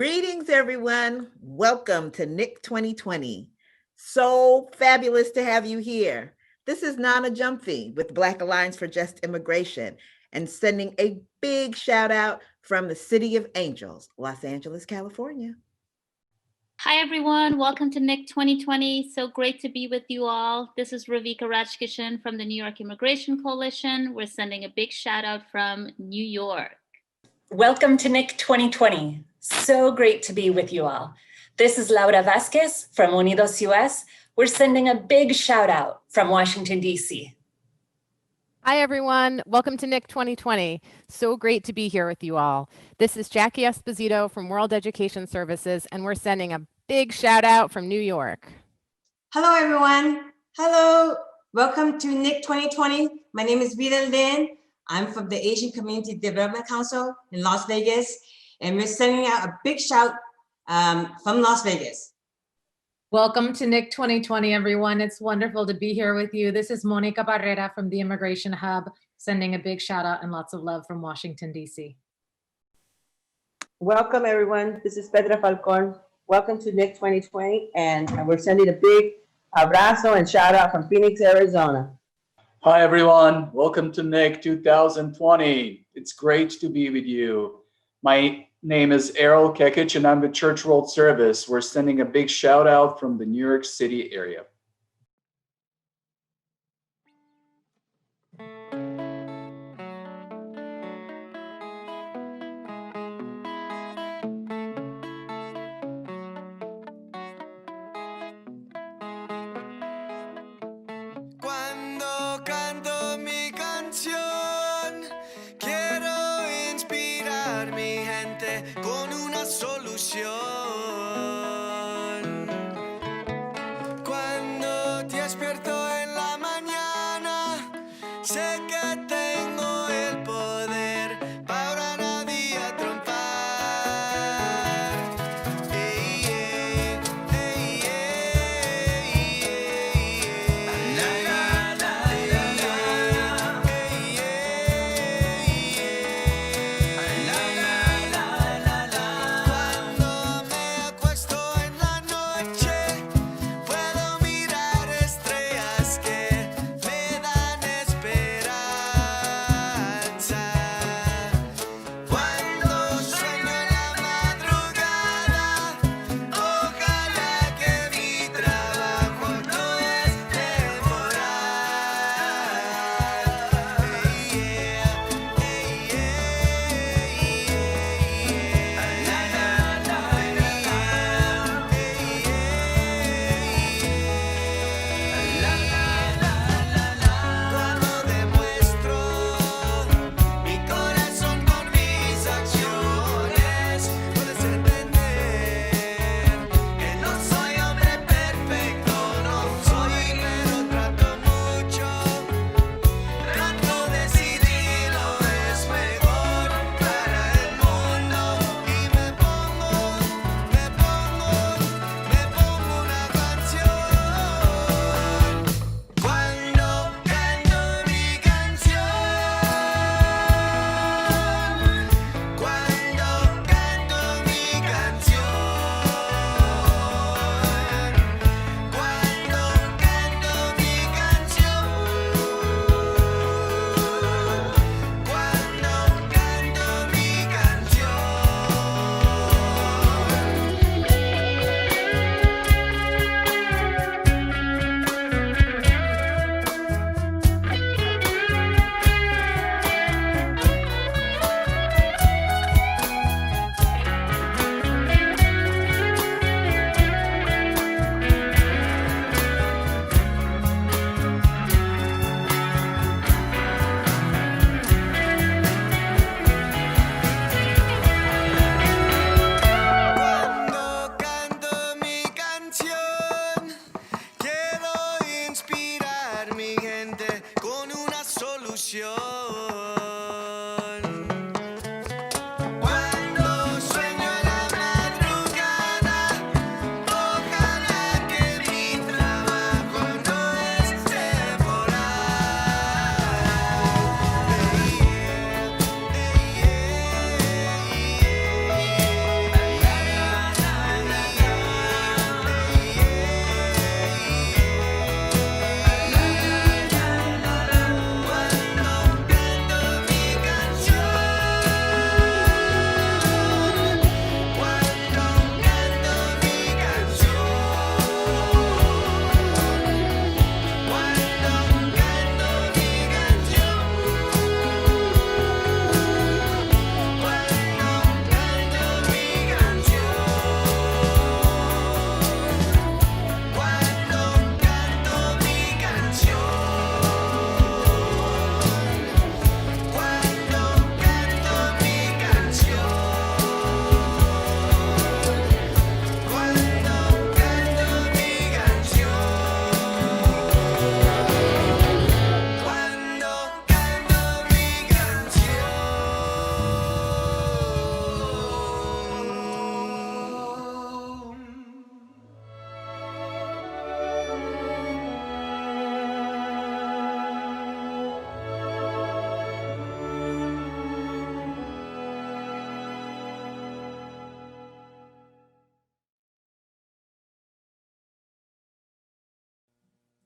Greetings, everyone. Welcome to NIIC 2020. So fabulous to have you here. This is Nana Gyamfi with Black Alliance for Just Immigration and sending a big shout out from the City of Angels, Los Angeles, California. Hi, everyone. Welcome to NIIC 2020. So great to be with you all. This is Ravika Rajkishan from the New York Immigration Coalition. We're sending a big shout out from New York. Welcome to NIIC 2020. So great to be with you all. This is Laura Vasquez from Unidos US. We're sending a big shout out from Washington, D.C. Hi, everyone. Welcome to NIIC 2020. So great to be here with you all. This is Jackie Esposito from World Education Services, and we're sending a big shout out from New York. Hello, everyone. Hello. Welcome to NIIC 2020. My name is Vidal Den. I'm from the Asian Community Development Council in Las Vegas, and we're sending out a big shout from Las Vegas. Welcome to NIIC 2020, everyone. It's wonderful to be here with you. This is Monica Barrera from the Immigration Hub, sending a big shout out and lots of love from Washington, D.C. Welcome, everyone. This is Petra Falcon. Welcome to NIIC 2020, and we're sending a big abrazo and shout out from Phoenix, Arizona. Hi, everyone. Welcome to NIIC 2020. It's great to be with you. My name is Errol Kekic, and I'm with Church World Service. We're sending a big shout out from the New York City area.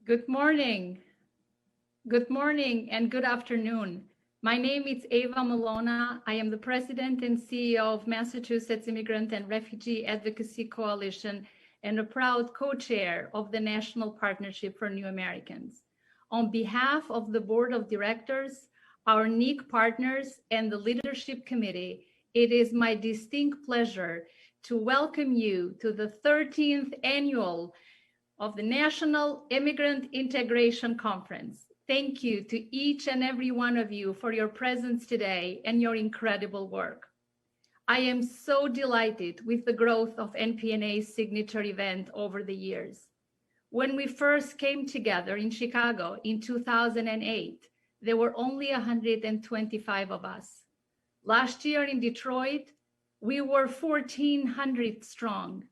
Good morning. Good morning and good afternoon. My name is Eva Millona. I am the President and CEO of Massachusetts Immigrant and Refugee Advocacy Coalition and a proud co-chair of the National Partnership for New Americans. On behalf of the Board of Directors, our NIIC partners, and the Leadership Committee, it is my distinct pleasure to welcome you to the 13th annual of the National Immigrant Integration Conference. Thank you to each and every one of you for your presence today and your incredible work. I am so delighted with the growth of NPNA's signature event over the years. When we first came together in Chicago in 2008, there were only 125 of us. Last year in Detroit, we were 1,400 strong.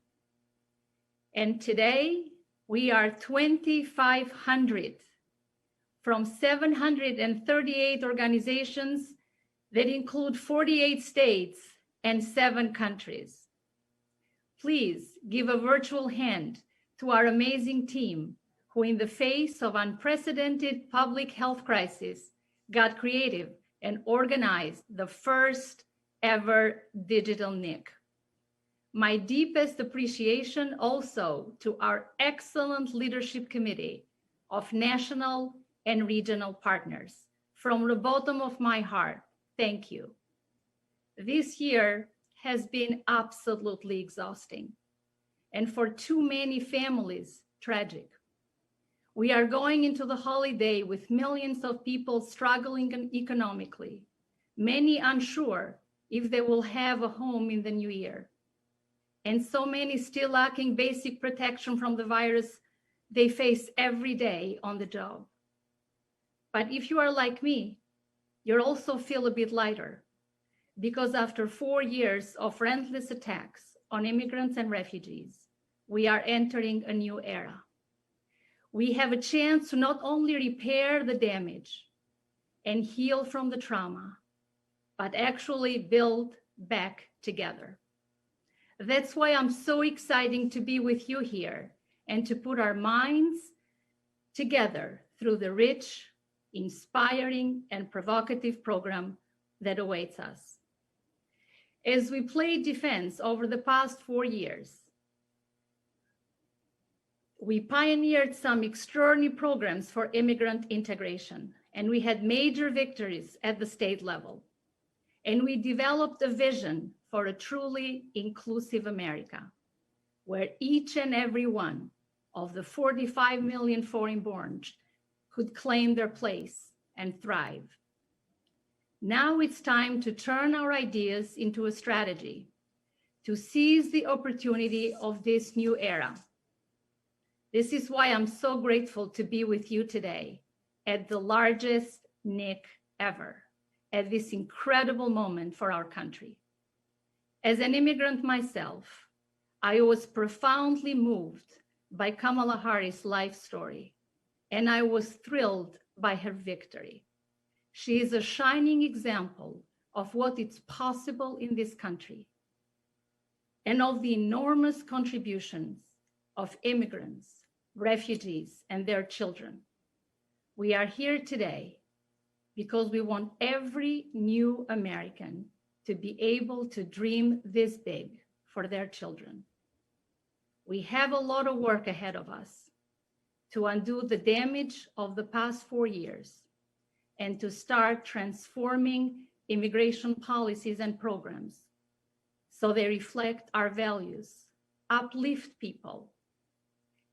And today, we are 2,500 from 738 organizations that include 48 states and 7 countries. Please give a virtual hand to our amazing team who, in the face of unprecedented public health crisis, got creative and organized the first ever digital NIIC. My deepest appreciation also to our excellent leadership committee of national and regional partners. From the bottom of my heart, thank you. This year has been absolutely exhausting, and for too many families, tragic. We are going into the holiday with millions of people struggling economically, many unsure if they will have a home in the new year, and so many still lacking basic protection from the virus they face every day on the job. But if you are like me, you'll also feel a bit lighter, because after 4 years of relentless attacks on immigrants and refugees, we are entering a new era. We have a chance to not only repair the damage and heal from the trauma, but actually build back together. That's why I'm so excited to be with you here and to put our minds together through the rich, inspiring, and provocative program that awaits us. As we played defense over the past 4 years, we pioneered some extraordinary programs for immigrant integration, and we had major victories at the state level. And we developed a vision for a truly inclusive America, where each and every one of the 45 million foreign-born could claim their place and thrive. Now it's time to turn our ideas into a strategy to seize the opportunity of this new era. This is why I'm so grateful to be with you today at the largest NIIC ever, at this incredible moment for our country. As an immigrant myself, I was profoundly moved by Kamala Harris' life story, and I was thrilled by her victory. She is a shining example of what is possible in this country and of the enormous contributions of immigrants, refugees, and their children. We are here today because we want every new American to be able to dream this big for their children. We have a lot of work ahead of us to undo the damage of the past 4 years and to start transforming immigration policies and programs so they reflect our values, uplift people,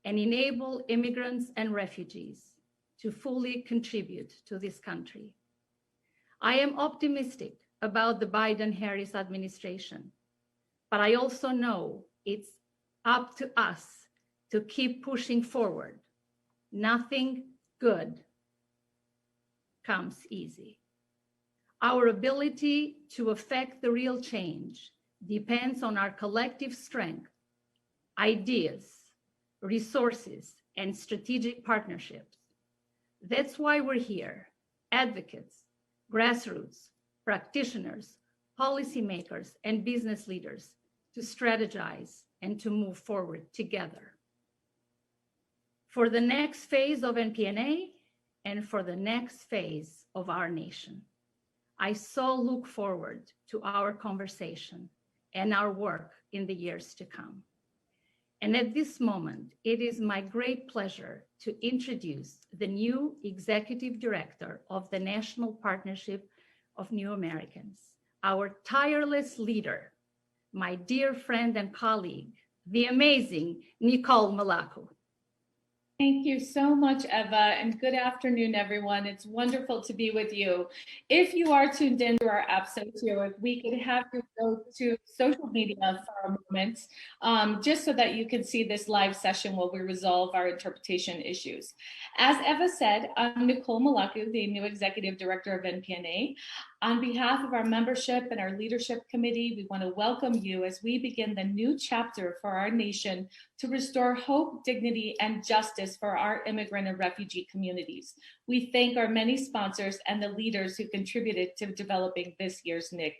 and enable immigrants and refugees to fully contribute to this country. I am optimistic about the Biden-Harris administration, but I also know it's up to us to keep pushing forward. Nothing good comes easy. Our ability to affect the real change depends on our collective strength, ideas, resources, and strategic partnerships. That's why we're here, advocates, grassroots, practitioners, policymakers, and business leaders to strategize and to move forward together. for the next phase of NPNA and for the next phase of our nation. I so look forward to our conversation and our work in the years to come. And at this moment, it is my great pleasure to introduce the new Executive Director of the National Partnership of New Americans, our tireless leader, my dear friend and colleague, the amazing Nicole Melaku. Thank you so much, Eva, and good afternoon, everyone. It's wonderful to be with you. If you are tuned into our episode here, if we could have you go to social media for a moment, just so that you can see this live session while we resolve our interpretation issues. As Eva said, I'm Nicole Melaku, the new Executive Director of NPNA. On behalf of our membership and our leadership committee, we want to welcome you as we begin the new chapter for our nation to restore hope, dignity, and justice for our immigrant and refugee communities. We thank our many sponsors and the leaders who contributed to developing this year's NIIC.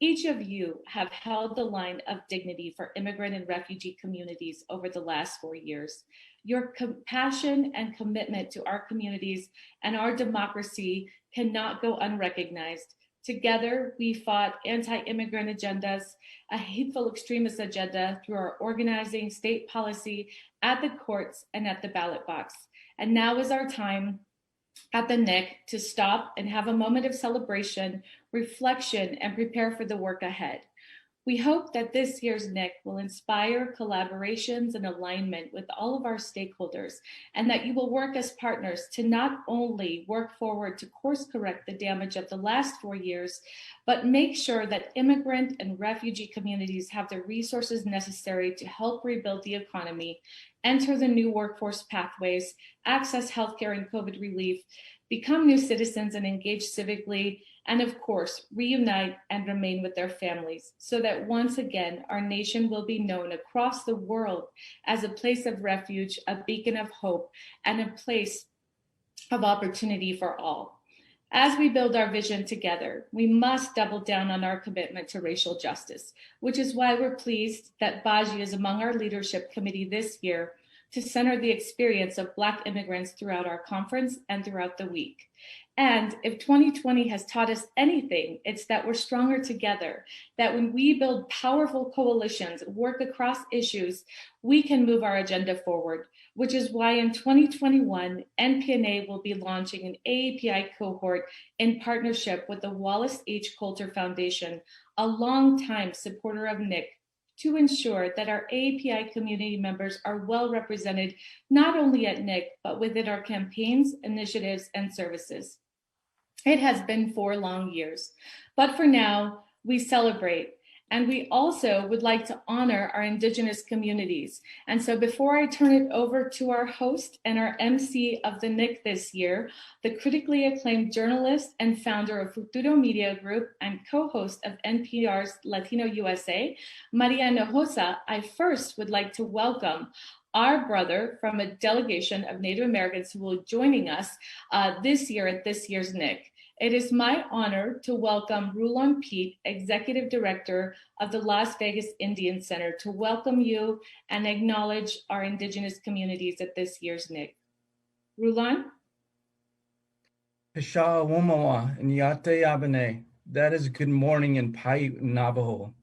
Each of you have held the line of dignity for immigrant and refugee communities over the last 4 years. Your compassion and commitment to our communities and our democracy cannot go unrecognized. Together, we fought anti-immigrant agendas, a hateful extremist agenda through our organizing, state policy, at the courts, and at the ballot box. And now is our time at the NIIC to stop and have a moment of celebration, reflection, and prepare for the work ahead. We hope that this year's NIIC will inspire collaborations and alignment with all of our stakeholders, and that you will work as partners to not only work forward to course correct the damage of the last 4 years, but make sure that immigrant and refugee communities have the resources necessary to help rebuild the economy, enter the new workforce pathways, access healthcare and COVID relief, become new citizens and engage civically, and of course, reunite and remain with their families so that once again, our nation will be known across the world as a place of refuge, a beacon of hope, and a place of opportunity for all. As we build our vision together, we must double down on our commitment to racial justice, which is why we're pleased that Baji is among our leadership committee this year to center the experience of Black immigrants throughout our conference and throughout the week. And if 2020 has taught us anything, it's that we're stronger together, that when we build powerful coalitions, work across issues, we can move our agenda forward, which is why in 2021, NPNA will be launching an AAPI cohort in partnership with the Wallace H. Coulter Foundation, a longtime supporter of NIIC, to ensure that our AAPI community members are well represented, not only at NIIC, but within our campaigns, initiatives, and services. It has been 4 long years, but for now, we celebrate. And we also would like to honor our Indigenous communities. And so before I turn it over to our host and our Emcee of the NIIC this year, the critically acclaimed journalist and founder of Futuro Media Group and co-host of NPR's Latino USA, Hinojosa, I first would like to welcome our brother from a delegation of Native Americans who will be joining us this year at this year's NIIC. It is my honor to welcome Rulon Pete, Executive Director of the Las Vegas Indian Center, to welcome you and acknowledge our Indigenous communities at this year's NIIC. Rulon? Pesha Womawa and Yate Yabane. That is good morning in Paiute Navajo.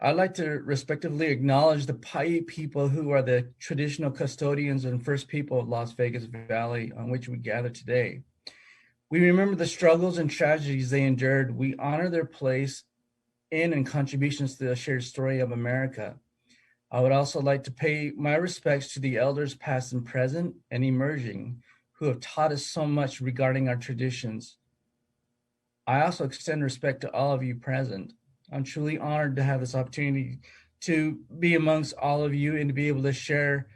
I'd like to respectively acknowledge the Paiute people who are the traditional custodians and first people of Las Vegas Valley on which we gather today. We remember the struggles and tragedies they endured. We honor their place in and contributions to the shared story of America. I would also like to pay my respects to the elders past and present and emerging who have taught us so much regarding our traditions. I also extend respect to all of you present. I'm truly honored to have this opportunity to be amongst all of you and to be able to share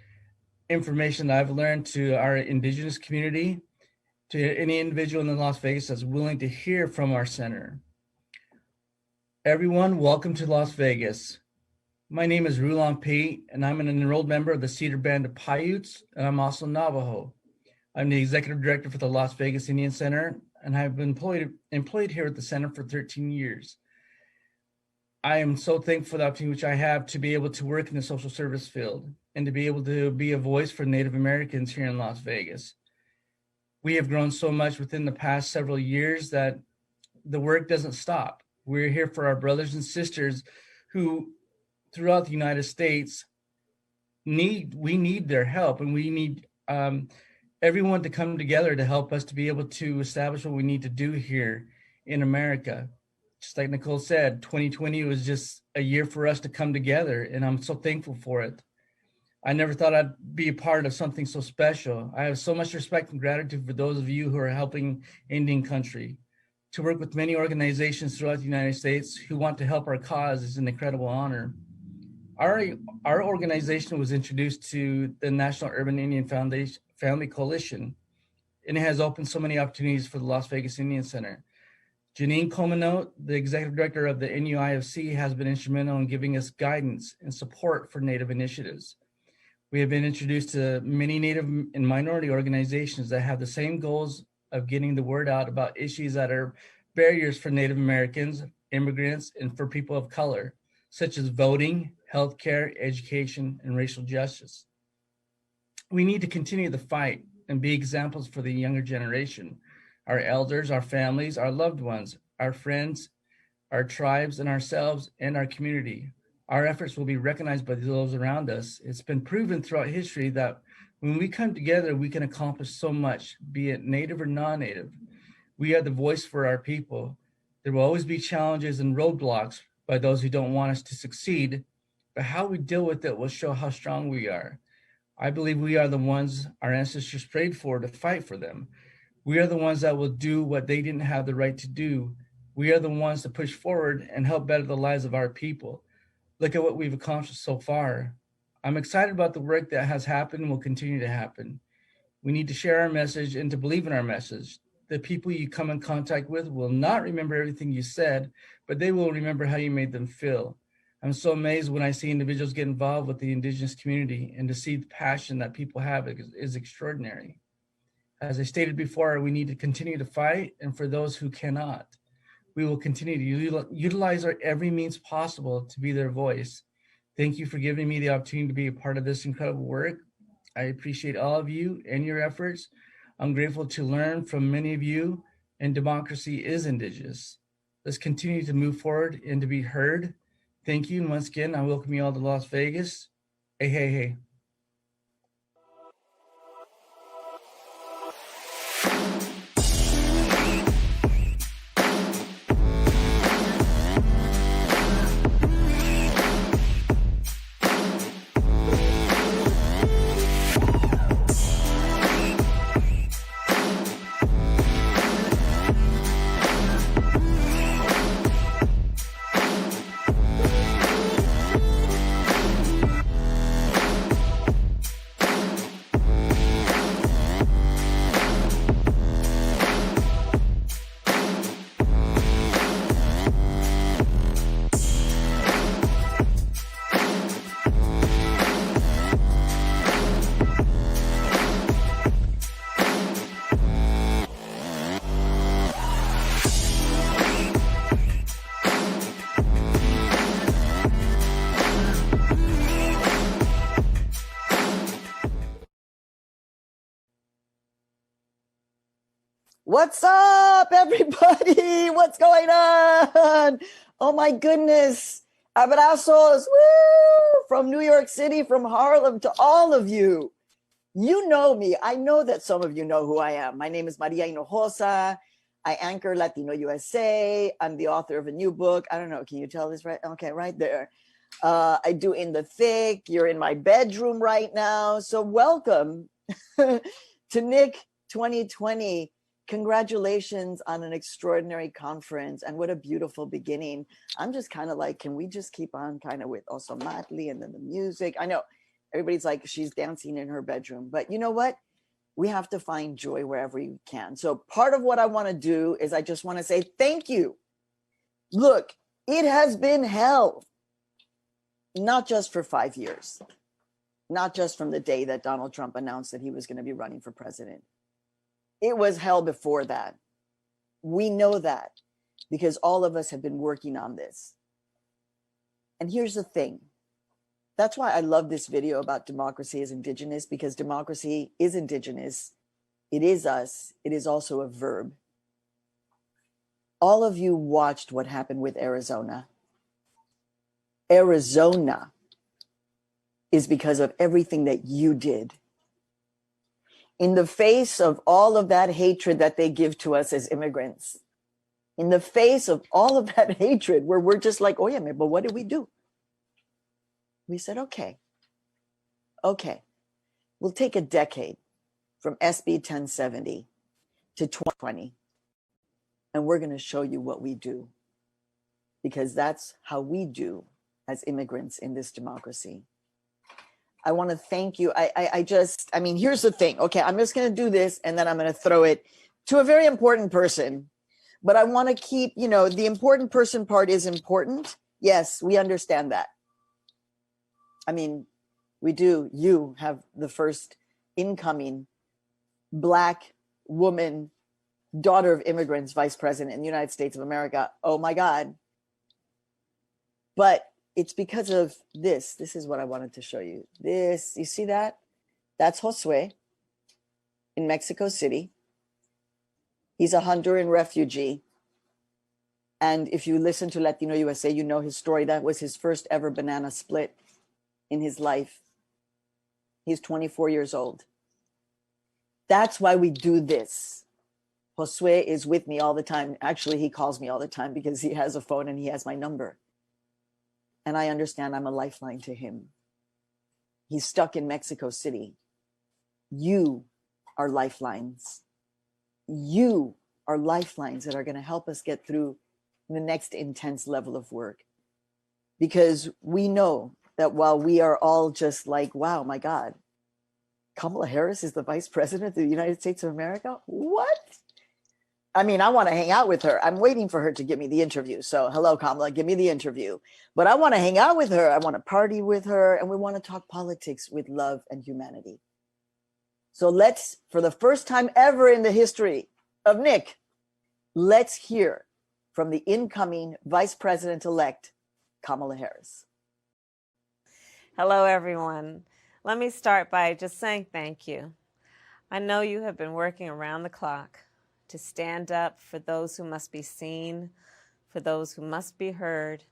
information that I've learned to our Indigenous community, to any individual in Las Vegas that's willing to hear from our center. Everyone, welcome to Las Vegas. My name is Rulon Pete, and I'm an enrolled member of the Cedar Band of Paiutes, and I'm also Navajo. I'm the Executive Director for the Las Vegas Indian Center, and I've been employed here at the center for 13 years. I am so thankful for the opportunity which I have to be able to work in the social service field and to be able to be a voice for Native Americans here in Las Vegas. We have grown so much within the past several years that the work doesn't stop. We're here for our brothers and sisters who throughout the United States we need their help, and we need everyone to come together to help us to be able to establish what we need to do here in America. Just like Nicole said, 2020 was just a year for us to come together, and I'm so thankful for it. I never thought I'd be a part of something so special. I have so much respect and gratitude for those of you who are helping Indian country. To work with many organizations throughout the United States who want to help our cause is an incredible honor. Our organization was introduced to the National Urban Indian Family Coalition, and it has opened so many opportunities for the Las Vegas Indian Center. Janine Comanote, the executive director of the NIIC, has been instrumental in giving us guidance and support for Native initiatives. We have been introduced to many Native and minority organizations that have the same goals of getting the word out about issues that are barriers for Native Americans, immigrants, and for people of color, such as voting, healthcare, education, and racial justice. We need to continue the fight and be examples for the younger generation, our elders, our families, our loved ones, our friends, our tribes, and ourselves and our community. Our efforts will be recognized by those around us. It's been proven throughout history that when we come together, we can accomplish so much, be it Native or non-Native. We are the voice for our people. There will always be challenges and roadblocks by those who don't want us to succeed, but how we deal with it will show how strong we are. I believe we are the ones our ancestors prayed for to fight for them. We are the ones that will do what they didn't have the right to do. We are the ones to push forward and help better the lives of our people. Look at what we've accomplished so far. I'm excited about the work that has happened and will continue to happen. We need to share our message and to believe in our message. The people you come in contact with will not remember everything you said, but they will remember how you made them feel. I'm so amazed when I see individuals get involved with the Indigenous community, and to see the passion that people have is extraordinary. As I stated before, we need to continue to fight, and for those who cannot, we will continue to utilize our every means possible to be their voice. Thank you for giving me the opportunity to be a part of this incredible work. I appreciate all of you and your efforts. I'm grateful to learn from many of you, and democracy is Indigenous. Let's continue to move forward and to be heard. Thank you, and once again, I welcome you all to Las Vegas. Hey, hey, hey. What's up, everybody? What's going on? Oh my goodness. Abrazos, woo! From New York City, from Harlem, to all of you. You know me. I know that some of you know who I am. My name is Hinojosa. I anchor Latino USA. I'm the author of a new book. I don't know. Can you tell this right? Okay, right there. I do In the Thick. You're in my bedroom right now. So welcome to NIIC 2020. Congratulations on an extraordinary conference, and what a beautiful beginning. I'm just kind of like, can we just keep on kind of with also Matli and then the music? I know everybody's like, she's dancing in her bedroom, but you know what? We have to find joy wherever you can. So part of what I want to do is I just want to say thank you. Look, it has been hell, not just for 5 years, not just from the day that Donald Trump announced that he was going to be running for president. It was hell before that. We know that because all of us have been working on this. And here's the thing. That's why I love this video about democracy as indigenous, because democracy is indigenous. It is us. It is also a verb. All of you watched what happened with Arizona. Arizona is because of everything that you did. In the face of all of that hatred that they give to us as immigrants, in the face of all of that hatred, where we're just like, oh yeah, but what did we do? We said, okay, we'll take a decade from SB 1070 to 2020, and we're going to show you what we do, because that's how we do as immigrants in this democracy. I want to thank you. I mean, here's the thing. Okay, I'm just going to do this, and then I'm going to throw it to a very important person. But I want to keep, the important person part is important. Yes, we understand that. I mean, we do. You have the first incoming Black woman, daughter of immigrants, vice president in the United States of America. Oh my God. But it's because of this. This is what I wanted to show you. This, you see that? That's Josue in Mexico City. He's a Honduran refugee. And if you listen to Latino USA, you know his story. That was his first ever banana split in his life. He's 24 years old. That's why we do this. Josue is with me all the time. Actually, he calls me all the time because he has a phone and he has my number. And I understand I'm a lifeline to him. He's stuck in Mexico City. You are lifelines. You are lifelines that are going to help us get through the next intense level of work. Because we know that while we are all just like, wow, my God, Kamala Harris is the vice president of the United States of America? What? I mean, I want to hang out with her. I'm waiting for her to give me the interview. So hello, Kamala, give me the interview. But I want to hang out with her. I want to party with her. And we want to talk politics with love and humanity. So let's, for the first time ever in the history of NIIC, let's hear from the incoming Vice President-elect, Kamala Harris. Hello, everyone. Let me start by just saying thank you. I know you have been working around the clock to stand up for those who must be seen, for those who must be heard,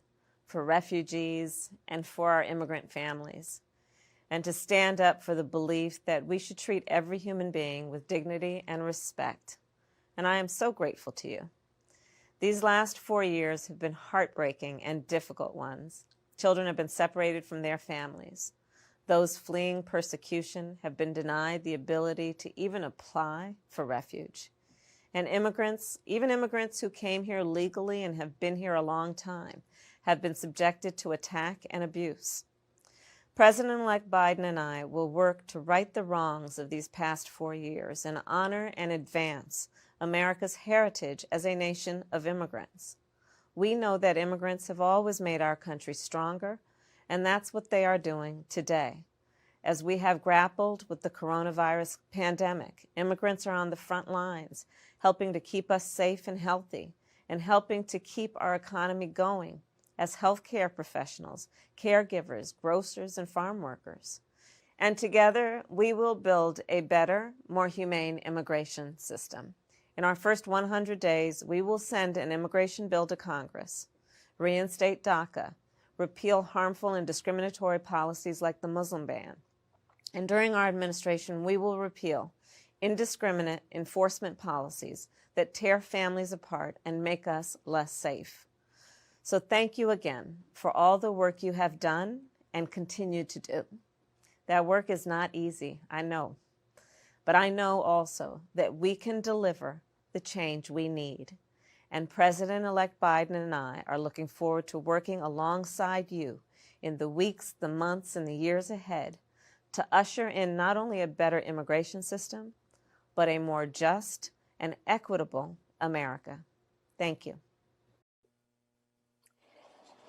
for refugees, and for our immigrant families, and to stand up for the belief that we should treat every human being with dignity and respect. And I am so grateful to you. These last 4 years have been heartbreaking and difficult ones. Children have been separated from their families. Those fleeing persecution have been denied the ability to even apply for refuge. And immigrants, even immigrants who came here legally and have been here a long time, have been subjected to attack and abuse. President-elect Biden and I will work to right the wrongs of these past 4 years and honor and advance America's heritage as a nation of immigrants. We know that immigrants have always made our country stronger, and that's what they are doing today. As we have grappled with the coronavirus pandemic, immigrants are on the front lines, helping to keep us safe and healthy, and helping to keep our economy going as healthcare professionals, caregivers, grocers, and farm workers. And together, we will build a better, more humane immigration system. In our first 100 days, we will send an immigration bill to Congress, reinstate DACA, repeal harmful and discriminatory policies like the Muslim ban. And during our administration, we will repeal indiscriminate enforcement policies that tear families apart and make us less safe. So thank you again for all the work you have done and continue to do. That work is not easy, I know. But I know also that we can deliver the change we need. And President-elect Biden and I are looking forward to working alongside you in the weeks, the months, and the years ahead to usher in not only a better immigration system, but a more just and equitable America. Thank you.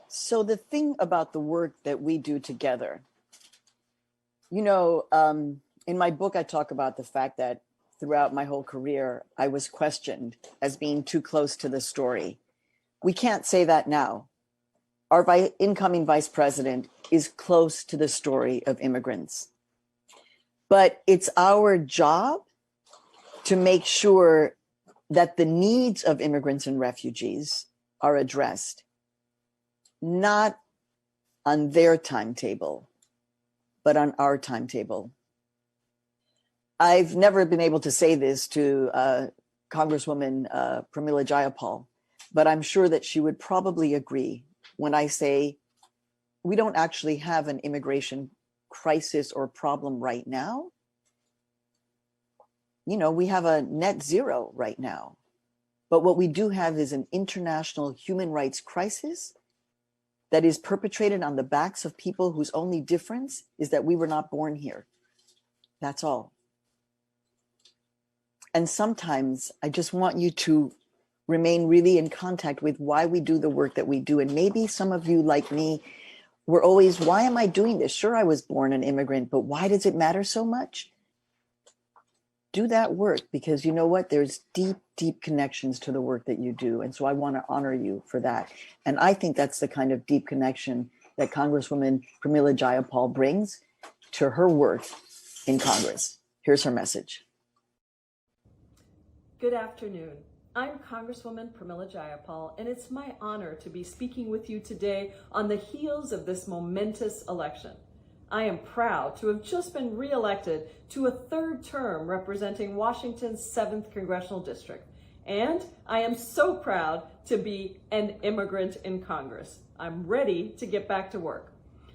So the thing about the work that we do together, in my book, I talk about the fact that throughout my whole career, I was questioned as being too close to the story. We can't say that now. our incoming vice president is close to the story of immigrants. But it's our job to make sure that the needs of immigrants and refugees are addressed, not on their timetable, but on our timetable. I've never been able to say this to Congresswoman Pramila Jayapal, but I'm sure that she would probably agree when I say we don't actually have an immigration crisis or problem right now. You know, we have a net zero right now, but what we do have is an international human rights crisis that is perpetrated on the backs of people whose only difference is that we were not born here. That's all. And sometimes I just want you to remain really in contact with why we do the work that we do. And maybe some of you, like me, were always, why am I doing this? Sure, I was born an immigrant, but why does it matter so much? Do that work, because you know what? There's deep, deep connections to the work that you do. And so I want to honor you for that. And I think that's the kind of deep connection that Congresswoman Pramila Jayapal brings to her work in Congress. Here's her message. Good afternoon. I'm Congresswoman Pramila Jayapal, and it's my honor to be speaking with you today on the heels of this momentous election. I am proud to have just been reelected to a third term representing Washington's 7th Congressional District. And I am so proud to be an immigrant in Congress. I'm ready to get back to work.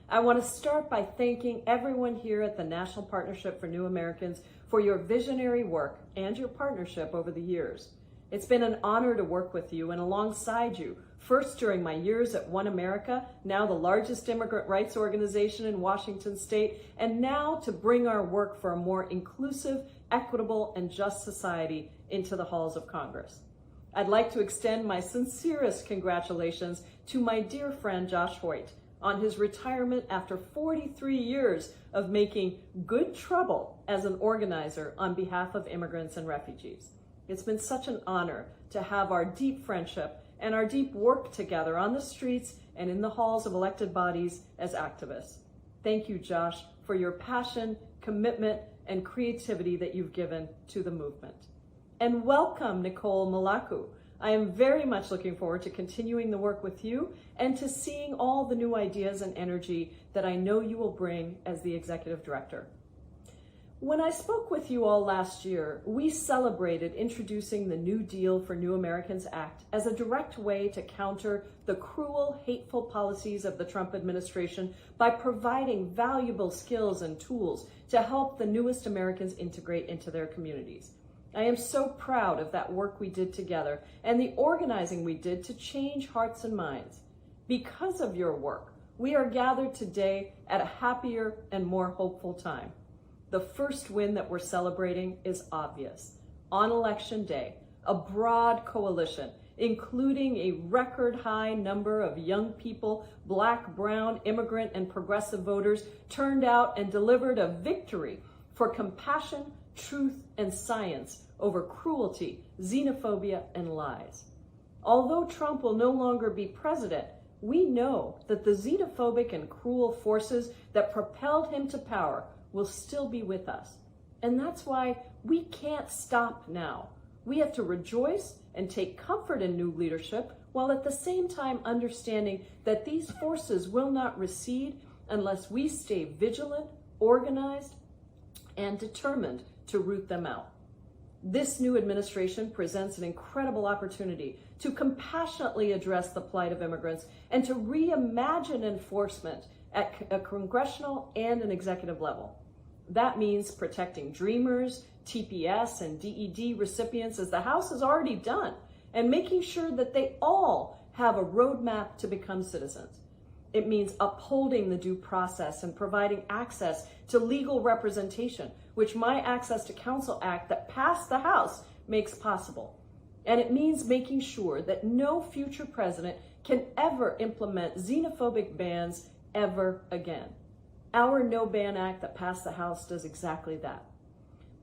I want to start by thanking everyone here at the National Partnership for New Americans for your visionary work and your partnership over the years. It's been an honor to work with you and alongside you, first during my years at One America, now the largest immigrant rights organization in Washington state, and now to bring our work for a more inclusive, equitable, and just society into the halls of Congress. I'd like to extend my sincerest congratulations to my dear friend Josh Hoyt on his retirement after 43 years of making good trouble as an organizer on behalf of immigrants and refugees. It's been such an honor to have our deep friendship and our deep work together on the streets and in the halls of elected bodies as activists. Thank you, Josh, for your passion, commitment, and creativity that you've given to the movement. And welcome, Nicole Melaku. I am very much looking forward to continuing the work with you and to seeing all the new ideas and energy that I know you will bring as the executive director. When I spoke with you all last year, we celebrated introducing the New Deal for New Americans Act as a direct way to counter the cruel, hateful policies of the Trump administration by providing valuable skills and tools to help the newest Americans integrate into their communities. I am so proud of that work we did together and the organizing we did to change hearts and minds. Because of your work, we are gathered today at a happier and more hopeful time. The first win that we're celebrating is obvious. On Election Day, a broad coalition, including a record high number of young people, Black, brown, immigrant, and progressive voters, turned out and delivered a victory for compassion, truth, and science over cruelty, xenophobia, and lies. Although Trump will no longer be president, we know that the xenophobic and cruel forces that propelled him to power will still be with us. And that's why we can't stop now. We have to rejoice and take comfort in new leadership, while at the same time understanding that these forces will not recede unless we stay vigilant, organized, and determined to root them out. This new administration presents an incredible opportunity to compassionately address the plight of immigrants and to reimagine enforcement at a congressional and an executive level. That means protecting Dreamers, TPS, and DED recipients, as the House has already done, and making sure that they all have a roadmap to become citizens. It means upholding the due process and providing access to legal representation, which my Access to Counsel Act that passed the House makes possible. And it means making sure that no future president can ever implement xenophobic bans ever again. Our No Ban Act that passed the House does exactly that.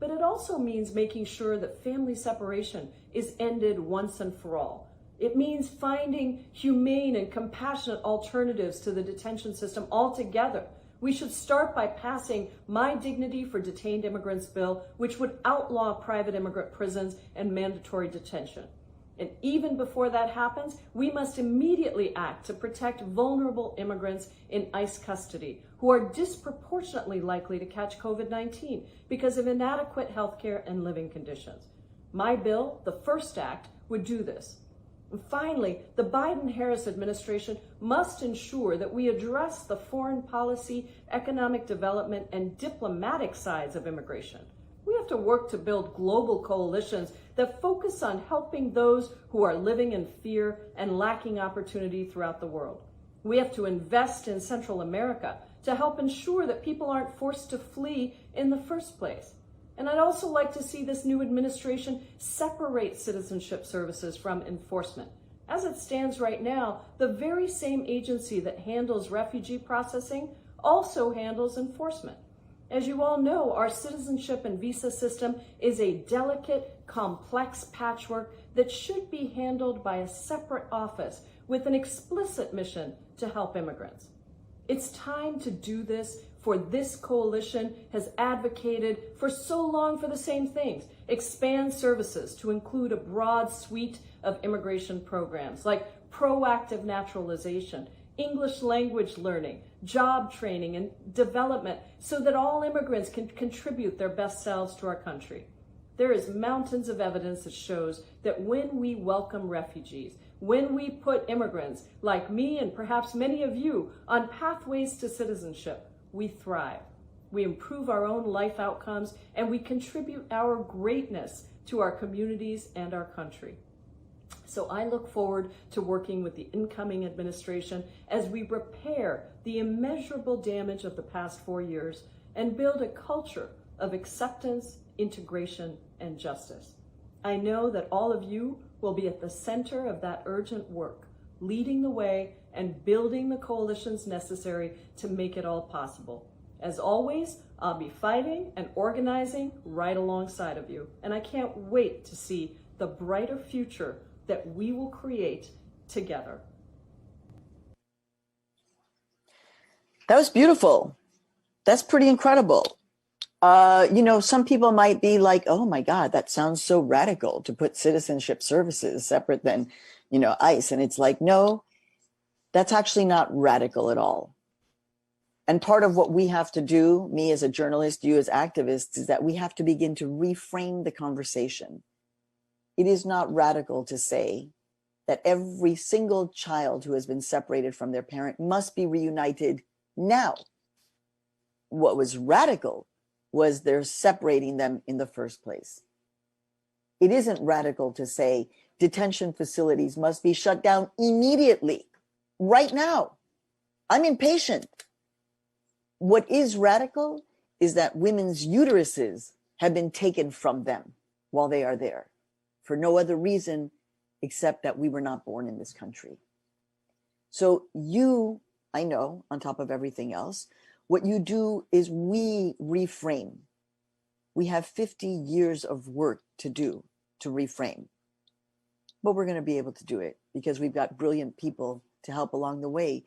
But it also means making sure that family separation is ended once and for all, It means finding humane and compassionate alternatives to the detention system altogether. We should start by passing My Dignity for Detained Immigrants bill, which would outlaw private immigrant prisons and mandatory detention. And even before that happens, we must immediately act to protect vulnerable immigrants in ICE custody who are disproportionately likely to catch COVID-19 because of inadequate healthcare and living conditions. My bill, the first act, would do this. And finally, the Biden-Harris administration must ensure that we address the foreign policy, economic development, and diplomatic sides of immigration. We have to work to build global coalitions that focus on helping those who are living in fear and lacking opportunity throughout the world. We have to invest in Central America to help ensure that people aren't forced to flee in the first place. And I'd also like to see this new administration separate citizenship services from enforcement. As it stands right now, the very same agency that handles refugee processing also handles enforcement. As you all know, our citizenship and visa system is a delicate, complex patchwork that should be handled by a separate office with an explicit mission to help immigrants. It's time to do this, for this coalition has advocated for so long for the same things. Expand services to include a broad suite of immigration programs like proactive naturalization, English language learning, job training, and development so that all immigrants can contribute their best selves to our country. There is mountains of evidence that shows that when we welcome refugees, when we put immigrants like me and perhaps many of you on pathways to citizenship, we thrive. We improve our own life outcomes, and we contribute our greatness to our communities and our country. So I look forward to working with the incoming administration as we repair the immeasurable damage of the past 4 years and build a culture of acceptance, integration, and justice. I know that all of you will be at the center of that urgent work, leading the way and building the coalitions necessary to make it all possible. As always, I'll be fighting and organizing right alongside of you, and I can't wait to see the brighter future that we will create together. That was beautiful. That's pretty incredible. Some people might be like, oh my God, that sounds so radical to put citizenship services separate than, ICE. And it's like, no, that's actually not radical at all. And part of what we have to do, me as a journalist, you as activists, is that we have to begin to reframe the conversation. It is not radical to say that every single child who has been separated from their parent must be reunited now. What was radical was they're separating them in the first place. It isn't radical to say detention facilities must be shut down immediately, right now. I'm impatient. What is radical is that women's uteruses have been taken from them while they are there for no other reason except that we were not born in this country. So you, I know, on top of everything else, what you do is we reframe. We have 50 years of work to do to reframe. But we're going to be able to do it because we've got brilliant people to help along the way.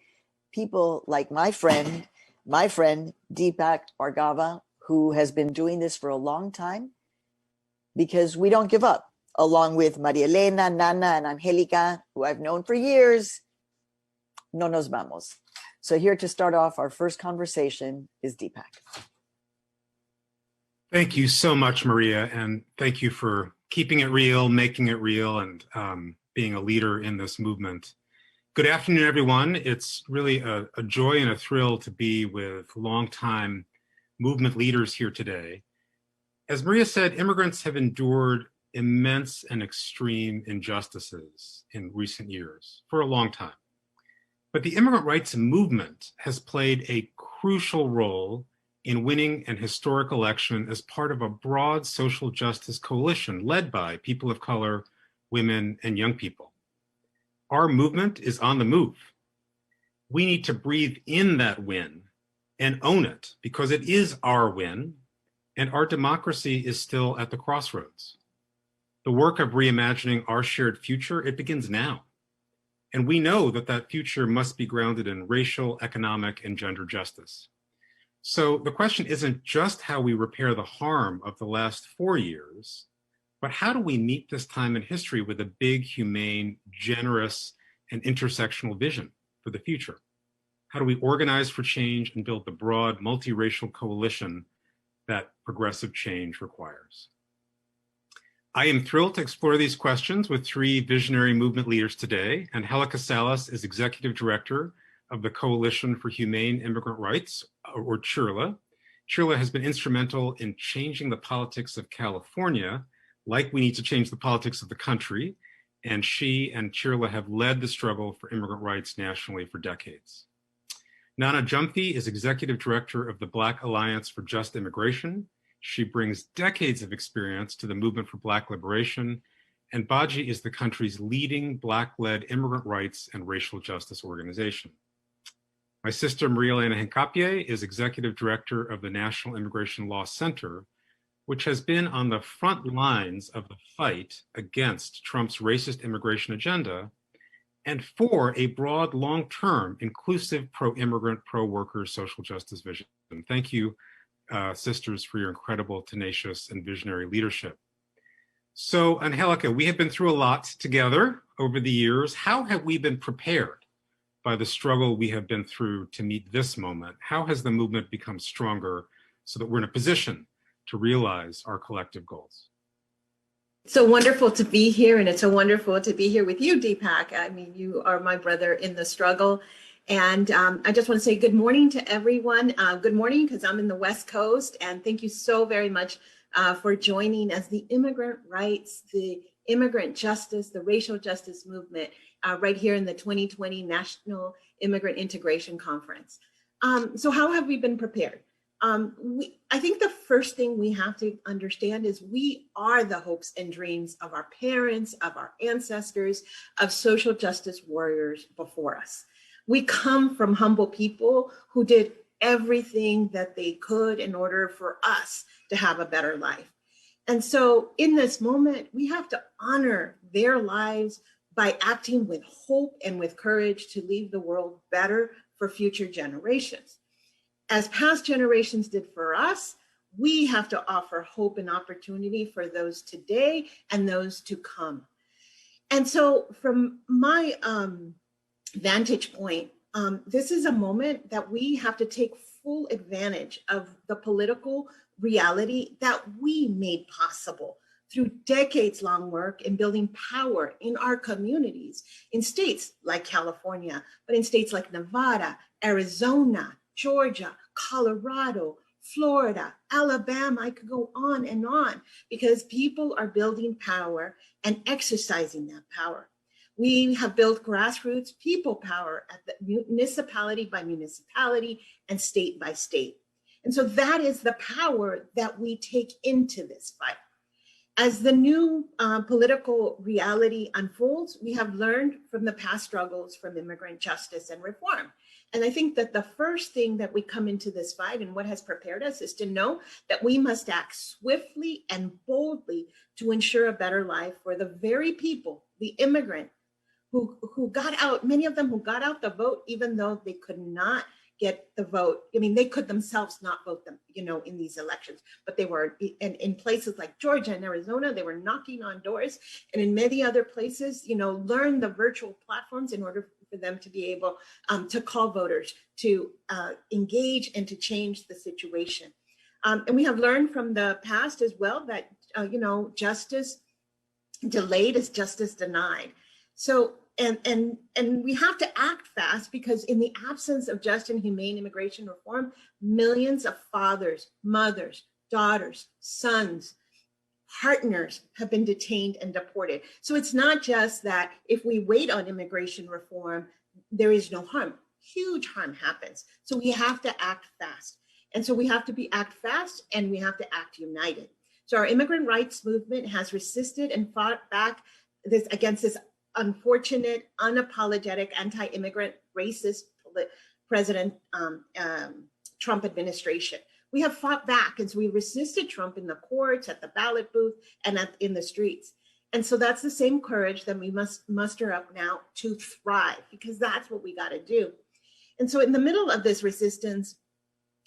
People like my friend Deepak Bhargava, who has been doing this for a long time, because we don't give up, along with Marielena, Nana, and Angelica, who I've known for years. No nos vamos. So here to start off our first conversation is Deepak. Thank you so much, Maria, and thank you for keeping it real, making it real, and being a leader in this movement. Good afternoon, everyone. It's really a joy and a thrill to be with longtime movement leaders here today. As Maria said, immigrants have endured immense and extreme injustices in recent years for a long time. But the immigrant rights movement has played a crucial role in winning an historic election as part of a broad social justice coalition led by people of color, women, and young people. Our movement is on the move. We need to breathe in that win and own it because it is our win and our democracy is still at the crossroads. The work of reimagining our shared future, it begins now. And we know that that future must be grounded in racial, economic, and gender justice. So the question isn't just how we repair the harm of the last 4 years, but how do we meet this time in history with a big, humane, generous, and intersectional vision for the future? How do we organize for change and build the broad, multiracial coalition that progressive change requires? I am thrilled to explore these questions with 3 visionary movement leaders today. Angelica Salas is Executive Director of the Coalition for Humane Immigrant Rights, or CHIRLA. CHIRLA has been instrumental in changing the politics of California, like we need to change the politics of the country, and she and CHIRLA have led the struggle for immigrant rights nationally for decades. Nana Gyamfi is Executive Director of the Black Alliance for Just Immigration. She brings decades of experience to the movement for Black liberation, and Baji is the country's leading Black-led immigrant rights and racial justice organization. My sister Marielena Hincape is Executive Director of the National Immigration Law Center, which has been on the front lines of the fight against Trump's racist immigration agenda and for a broad, long-term, inclusive, pro-immigrant, pro-worker social justice vision. Thank you, sisters, for your incredible, tenacious, and visionary leadership. So, Angelica, we have been through a lot together over the years. How have we been prepared by the struggle we have been through to meet this moment? How has the movement become stronger so that we're in a position to realize our collective goals? It's so wonderful to be here, and it's so wonderful to be here with you, Deepak. I mean, you are my brother in the struggle. And I just want to say good morning to everyone. Good morning, because I'm in the West Coast, and thank you so very much for joining as the immigrant rights, the immigrant justice, the racial justice movement right here in the 2020 National Immigrant Integration Conference. So how have we been prepared? I think the first thing we have to understand is we are the hopes and dreams of our parents, of our ancestors, of social justice warriors before us. We come from humble people who did everything that they could in order for us to have a better life. And so in this moment, we have to honor their lives by acting with hope and with courage to leave the world better for future generations. As past generations did for us, we have to offer hope and opportunity for those today and those to come. And so from my vantage point, this is a moment that we have to take full advantage of the political reality that we made possible through decades-long work in building power in our communities, in states like California, but in states like Nevada, Arizona, Georgia, Colorado, Florida, Alabama. I could go on, because people are building power and exercising that power. We have built grassroots people power at the municipality by municipality and state by state. And so that is the power that we take into this fight. As the new political reality unfolds, we have learned from the past struggles from immigrant justice and reform. And I think that the first thing that we come into this fight and what has prepared us is to know that we must act swiftly and boldly to ensure a better life for the very people, the immigrant, who got out, many of them who got out the vote, even though they could not get the vote. I mean, they could themselves not vote them, in these elections, but they were in places like Georgia and Arizona, they were knocking on doors, and in many other places, learn the virtual platforms in order for them to be able to call voters, to engage and to change the situation. And we have learned from the past as well that, justice delayed is justice denied. So, and we have to act fast, because in the absence of just and humane immigration reform, millions of fathers, mothers, daughters, sons, partners have been detained and deported. So it's not just that if we wait on immigration reform, there is no harm. Huge harm happens. So we have to act fast. And so we have to act fast, and we have to act united. So our immigrant rights movement has resisted and fought back against this unfortunate, unapologetic, anti-immigrant, racist President Trump administration. We have fought back as we resisted Trump in the courts, at the ballot booth, and in the streets. And so that's the same courage that we must muster up now to thrive, because that's what we got to do. And so in the middle of this resistance,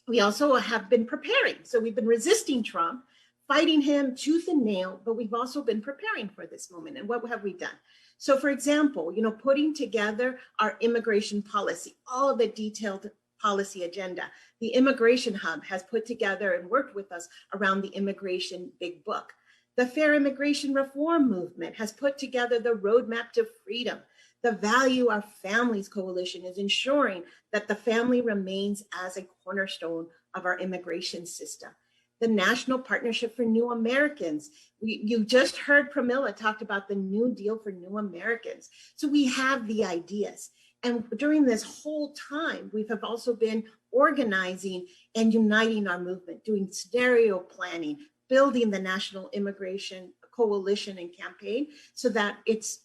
we also have been preparing. So we've been resisting Trump, fighting him tooth and nail, but we've also been preparing for this moment. And what have we done? So for example, putting together our immigration policy, all of the detailed policy agenda. The Immigration Hub has put together and worked with us around the Immigration Big Book. The Fair Immigration Reform Movement has put together the Roadmap to Freedom. The Value Our Families Coalition is ensuring that the family remains as a cornerstone of our immigration system. The National Partnership for New Americans. You just heard Pramila talked about the New Deal for New Americans. So we have the ideas. And during this whole time, we have also been organizing and uniting our movement, doing scenario planning, building the National Immigration Coalition and campaign, so that it's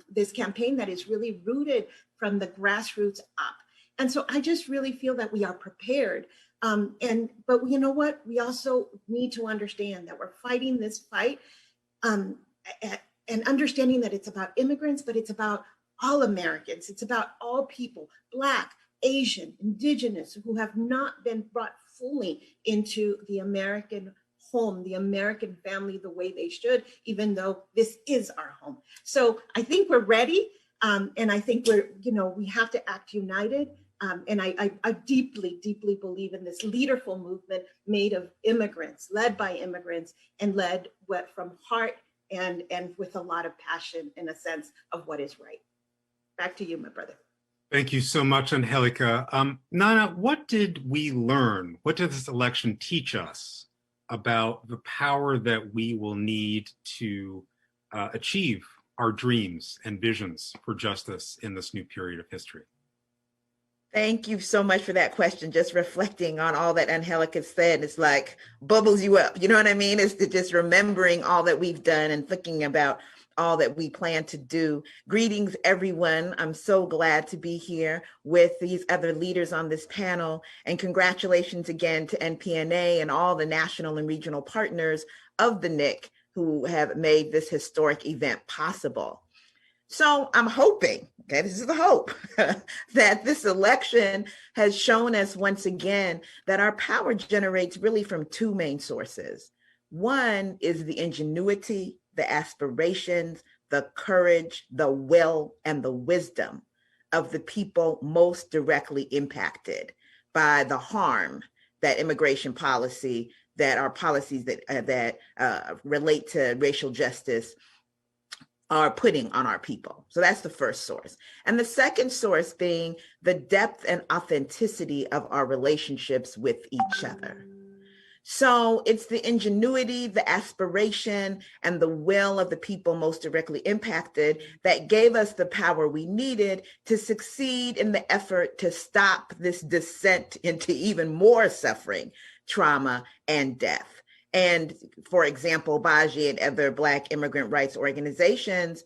this campaign that is really rooted from the grassroots up. And so I just really feel that we are prepared. But you know what? We also need to understand that we're fighting this fight and understanding that it's about immigrants, but it's about all Americans. It's about all people, Black, Asian, Indigenous, who have not been brought fully into the American home, the American family, the way they should, even though this is our home. So I think we're ready. And I think we have to act united. And I deeply, deeply believe in this leaderful movement made of immigrants, led by immigrants, and led from heart and with a lot of passion in a sense of what is right. Back to you, my brother. Thank you so much, Angelica. Nana, what did we learn? What did this election teach us about the power that we will need to achieve our dreams and visions for justice in this new period of history? Thank you so much for that question. Just reflecting on all that Angelica said, it's like bubbles you up. You know what I mean? It's just remembering all that we've done and thinking about all that we plan to do. Greetings, everyone. I'm so glad to be here with these other leaders on this panel. And congratulations again to NPNA and all the national and regional partners of the NIIC who have made this historic event possible. So I'm hoping, okay, this is the hope, that this election has shown us once again that our power generates really from two main sources. One is the ingenuity, the aspirations, the courage, the will, and the wisdom of the people most directly impacted by the harm that immigration policy, that our policies that relate to racial justice are putting on our people. So that's the first source. And the second source being the depth and authenticity of our relationships with each other. So it's the ingenuity, the aspiration, and the will of the people most directly impacted that gave us the power we needed to succeed in the effort to stop this descent into even more suffering, trauma, and death. And for example, Baji and other Black immigrant rights organizations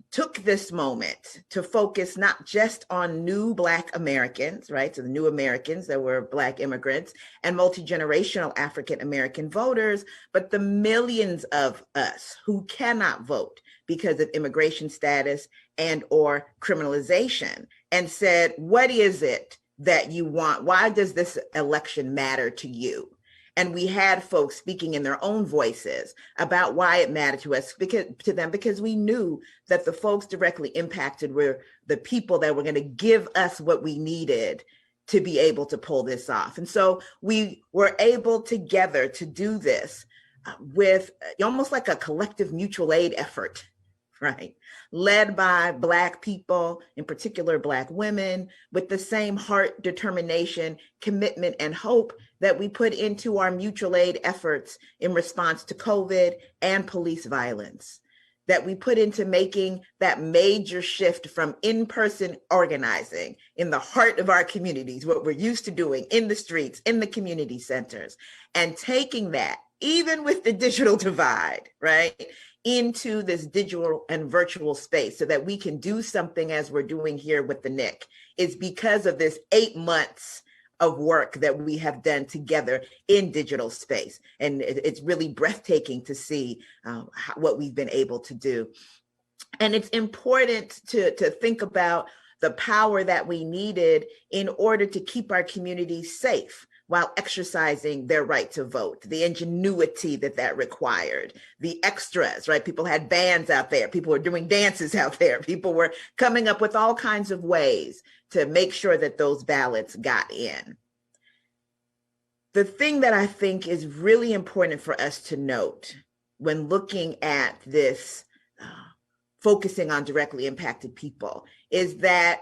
took this moment to focus not just on new Black Americans, right? So the new Americans that were Black immigrants and multi-generational African American voters, but the millions of us who cannot vote because of immigration status and or criminalization, and said, what is it that you want? Why does this election matter to you? And we had folks speaking in their own voices about why it mattered to us, because we knew that the folks directly impacted were the people that were going to give us what we needed to be able to pull this off. And so we were able together to do this with almost like a collective mutual aid effort, right? Led by Black people, in particular Black women, with the same heart, determination, commitment, and hope that we put into our mutual aid efforts in response to COVID and police violence, that we put into making that major shift from in-person organizing in the heart of our communities, what we're used to doing in the streets, in the community centers, and taking that, even with the digital divide, right, into this digital and virtual space so that we can do something as we're doing here with the NIIC, is because of this 8 months of work that we have done together in digital space. And it's really breathtaking to see what we've been able to do. And it's important to think about the power that we needed in order to keep our communities safe while exercising their right to vote, the ingenuity that required, the extras, right? People had bands out there, people were doing dances out there, people were coming up with all kinds of ways to make sure that those ballots got in. The thing that I think is really important for us to note when looking at this, focusing on directly impacted people, is that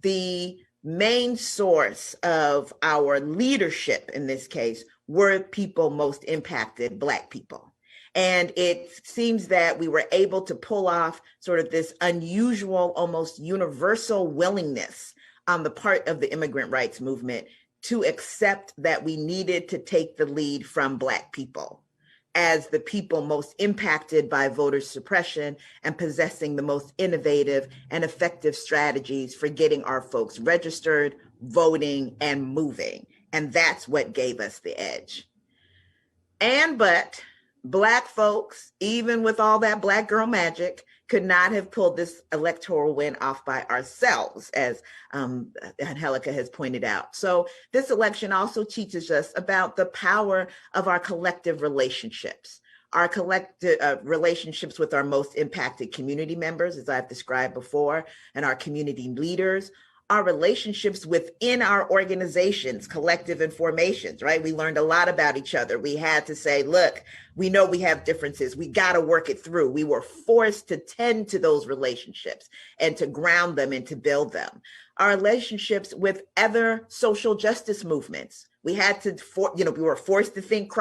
the main source of our leadership in this case were people most impacted, Black people. And it seems that we were able to pull off sort of this unusual, almost universal willingness on the part of the immigrant rights movement to accept that we needed to take the lead from Black people as the people most impacted by voter suppression and possessing the most innovative and effective strategies for getting our folks registered, voting, and moving. And that's what gave us the edge. But Black folks, even with all that Black girl magic, could not have pulled this electoral win off by ourselves, as Angelica has pointed out. So this election also teaches us about the power of our collective relationships, our collective relationships with our most impacted community members, as I've described before, and our community leaders, our relationships within our organizations, collective and formations, right? We learned a lot about each other. We had to say, look, we know we have differences. We got to work it through. We were forced to tend to those relationships and to ground them and to build them. Our relationships with other social justice movements. We had to, we were forced to think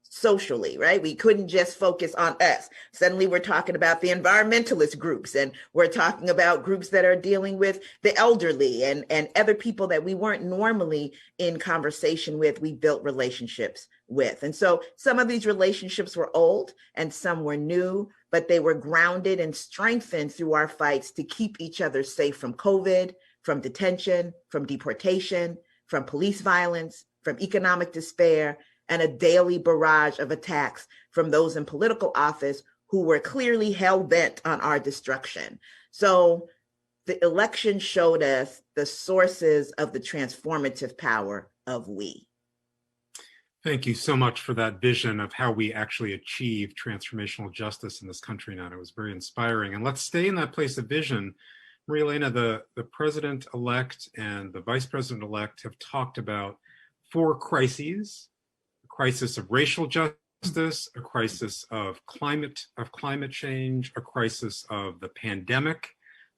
socially, right? We couldn't just focus on us. Suddenly we're talking about the environmentalist groups, and we're talking about groups that are dealing with the elderly and other people that we weren't normally in conversation with. We built relationships with. And so some of these relationships were old and some were new, but they were grounded and strengthened through our fights to keep each other safe from COVID, from detention, from deportation, from police violence, from economic despair, and a daily barrage of attacks from those in political office who were clearly hell-bent on our destruction. So the election showed us the sources of the transformative power of we. Thank you so much for that vision of how we actually achieve transformational justice in this country now. It was very inspiring. And let's stay in that place of vision. Marielena, the president-elect and the vice president-elect have talked about 4 crises: crisis of racial justice, a crisis of climate change, a crisis of the pandemic,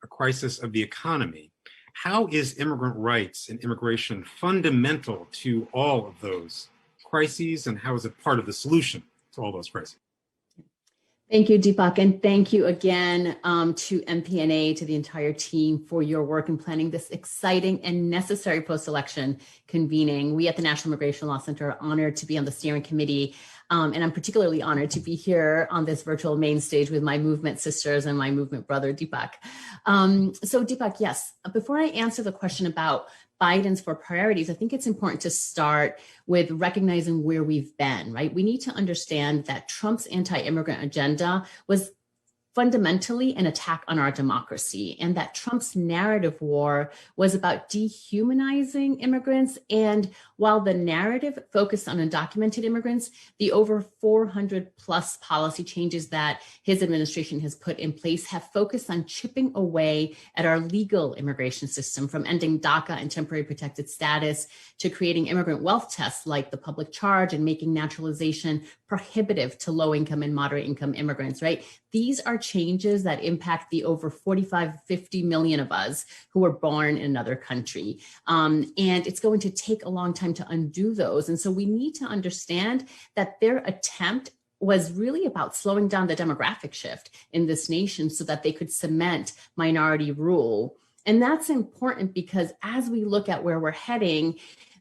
a crisis of the economy. How is immigrant rights and immigration fundamental to all of those crises, and how is it part of the solution to all those crises? Thank you, Deepak, and thank you again to MPNA, to the entire team for your work in planning this exciting and necessary post-election convening. We at the National Immigration Law Center are honored to be on the steering committee, and I'm particularly honored to be here on this virtual main stage with my movement sisters and my movement brother, Deepak. So Deepak, yes, before I answer the question about Biden's 4 priorities, I think it's important to start with recognizing where we've been, right? We need to understand that Trump's anti-immigrant agenda was fundamentally an attack on our democracy, and that Trump's narrative war was about dehumanizing immigrants. And while the narrative focused on undocumented immigrants, the over 400 plus policy changes that his administration has put in place have focused on chipping away at our legal immigration system, from ending DACA and temporary protected status to creating immigrant wealth tests like the public charge and making naturalization prohibitive to low-income and moderate-income immigrants, right? These are changes that impact the over 50 million of us who were born in another country. And it's going to take a long time to undo those. And so we need to understand that their attempt was really about slowing down the demographic shift in this nation so that they could cement minority rule. And that's important because as we look at where we're heading,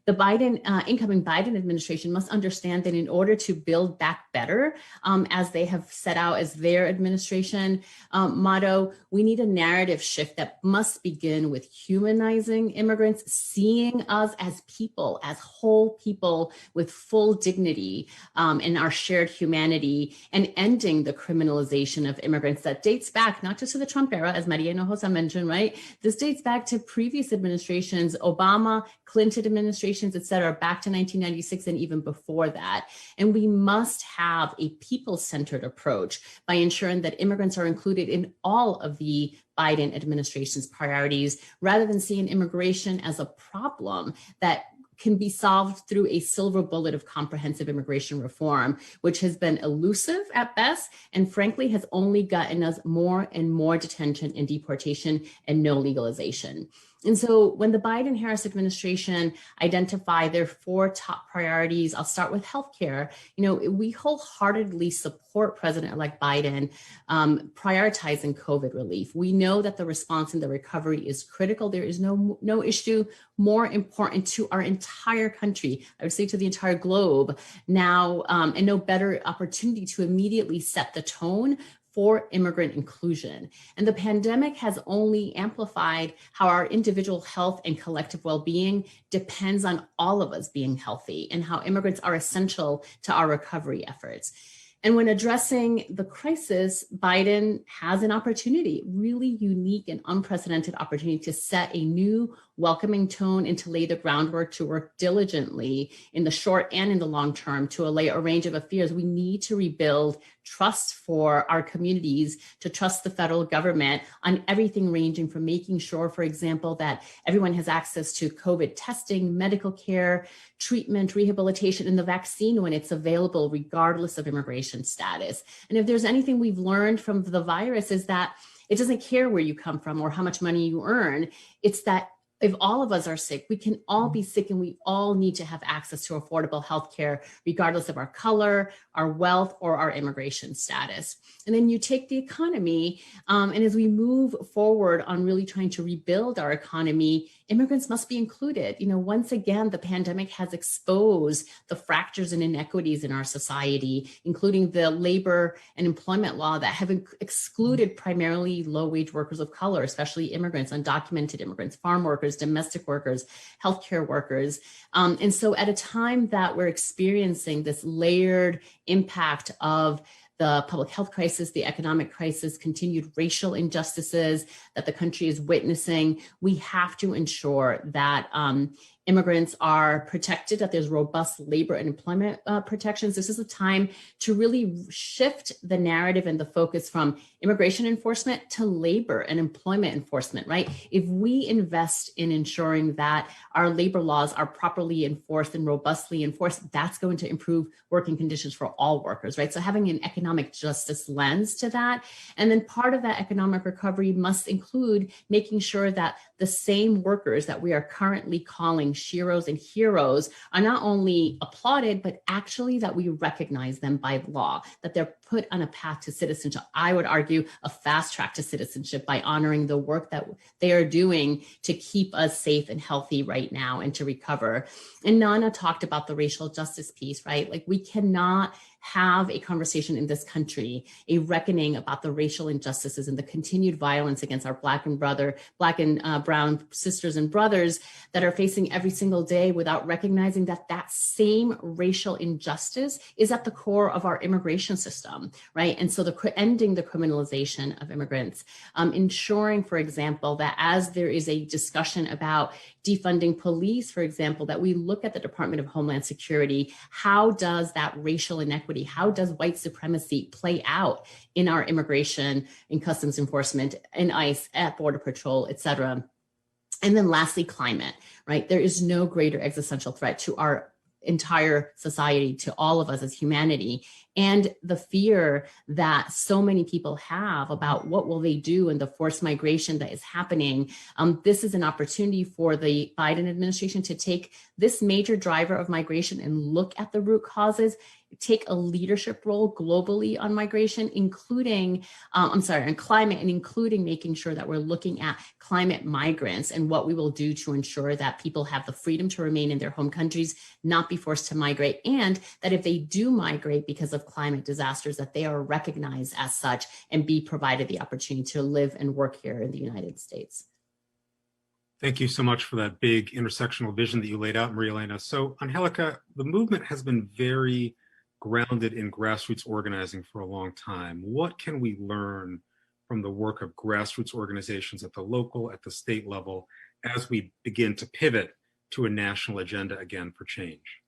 The incoming Biden administration must understand that in order to build back better, as they have set out as their administration motto, we need a narrative shift that must begin with humanizing immigrants, seeing us as people, as whole people with full dignity and our shared humanity, and ending the criminalization of immigrants that dates back not just to the Trump era, as Hinojosa mentioned, right? This dates back to previous administrations, Obama, Clinton administrations, et cetera, back to 1996 and even before that. And we must have a people-centered approach by ensuring that immigrants are included in all of the Biden administration's priorities, rather than seeing immigration as a problem that can be solved through a silver bullet of comprehensive immigration reform, which has been elusive at best, and frankly has only gotten us more and more detention and deportation and no legalization. And so when the Biden-Harris administration identify their 4 top priorities, I'll start with healthcare. We wholeheartedly support President-elect Biden prioritizing COVID relief. We know that the response and the recovery is critical. There is no issue more important to our entire country, I would say to the entire globe now, and no better opportunity to immediately set the tone for immigrant inclusion. And the pandemic has only amplified how our individual health and collective well-being depends on all of us being healthy, and how immigrants are essential to our recovery efforts. And when addressing the crisis, Biden has an opportunity, really unique and unprecedented opportunity, to set a new welcoming tone and to lay the groundwork to work diligently in the short and in the long term to allay a range of affairs. We need to rebuild trust for our communities, to trust the federal government on everything ranging from making sure, for example, that everyone has access to COVID testing, medical care, treatment, rehabilitation, and the vaccine when it's available, regardless of immigration status. And if there's anything we've learned from the virus, is that it doesn't care where you come from or how much money you earn. It's that if all of us are sick, we can all be sick, and we all need to have access to affordable health care, regardless of our color, our wealth, or our immigration status. And then you take the economy, and as we move forward on really trying to rebuild our economy, immigrants must be included. Once again, the pandemic has exposed the fractures and inequities in our society, including the labor and employment law that have excluded primarily low-wage workers of color, especially immigrants, undocumented immigrants, farm workers, domestic workers, healthcare workers. And so at a time that we're experiencing this layered impact of the public health crisis, the economic crisis, continued racial injustices that the country is witnessing, we have to ensure that immigrants are protected, that there's robust labor and employment protections. This is a time to really shift the narrative and the focus from immigration enforcement to labor and employment enforcement, right? If we invest in ensuring that our labor laws are properly enforced and robustly enforced, that's going to improve working conditions for all workers, right? So having an economic justice lens to that. And then part of that economic recovery must include making sure that the same workers that we are currently calling sheroes and heroes are not only applauded, but actually that we recognize them by law, that they're put on a path to citizenship. I would argue a fast track to citizenship by honoring the work that they are doing to keep us safe and healthy right now and to recover. And Nana talked about the racial justice piece, right? Like, we cannot have a conversation in this country, a reckoning about the racial injustices and the continued violence against our Black and brown sisters and brothers that are facing every single day, without recognizing that that same racial injustice is at the core of our immigration system, right? And so ending the criminalization of immigrants, ensuring, for example, that as there is a discussion about defunding police, for example, that we look at the Department of Homeland Security. How does that racial inequity, how does white supremacy play out in our immigration, in customs enforcement, in ICE, at Border Patrol, et cetera? And then lastly, climate, right? There is no greater existential threat to our entire society, to all of us as humanity, and the fear that so many people have about what will they do in the forced migration that is happening. This is an opportunity for the Biden administration to take this major driver of migration and look at the root causes, take a leadership role globally on migration, including, on climate, and including making sure that we're looking at climate migrants and what we will do to ensure that people have the freedom to remain in their home countries, not be forced to migrate, and that if they do migrate because of climate disasters, that they are recognized as such and be provided the opportunity to live and work here in the United States. Thank you so much for that big intersectional vision that you laid out, Marielena. So, Angelica, the movement has been very grounded in grassroots organizing for a long time. What can we learn from the work of grassroots organizations at the local, at the state level, as we begin to pivot to a national agenda again for change?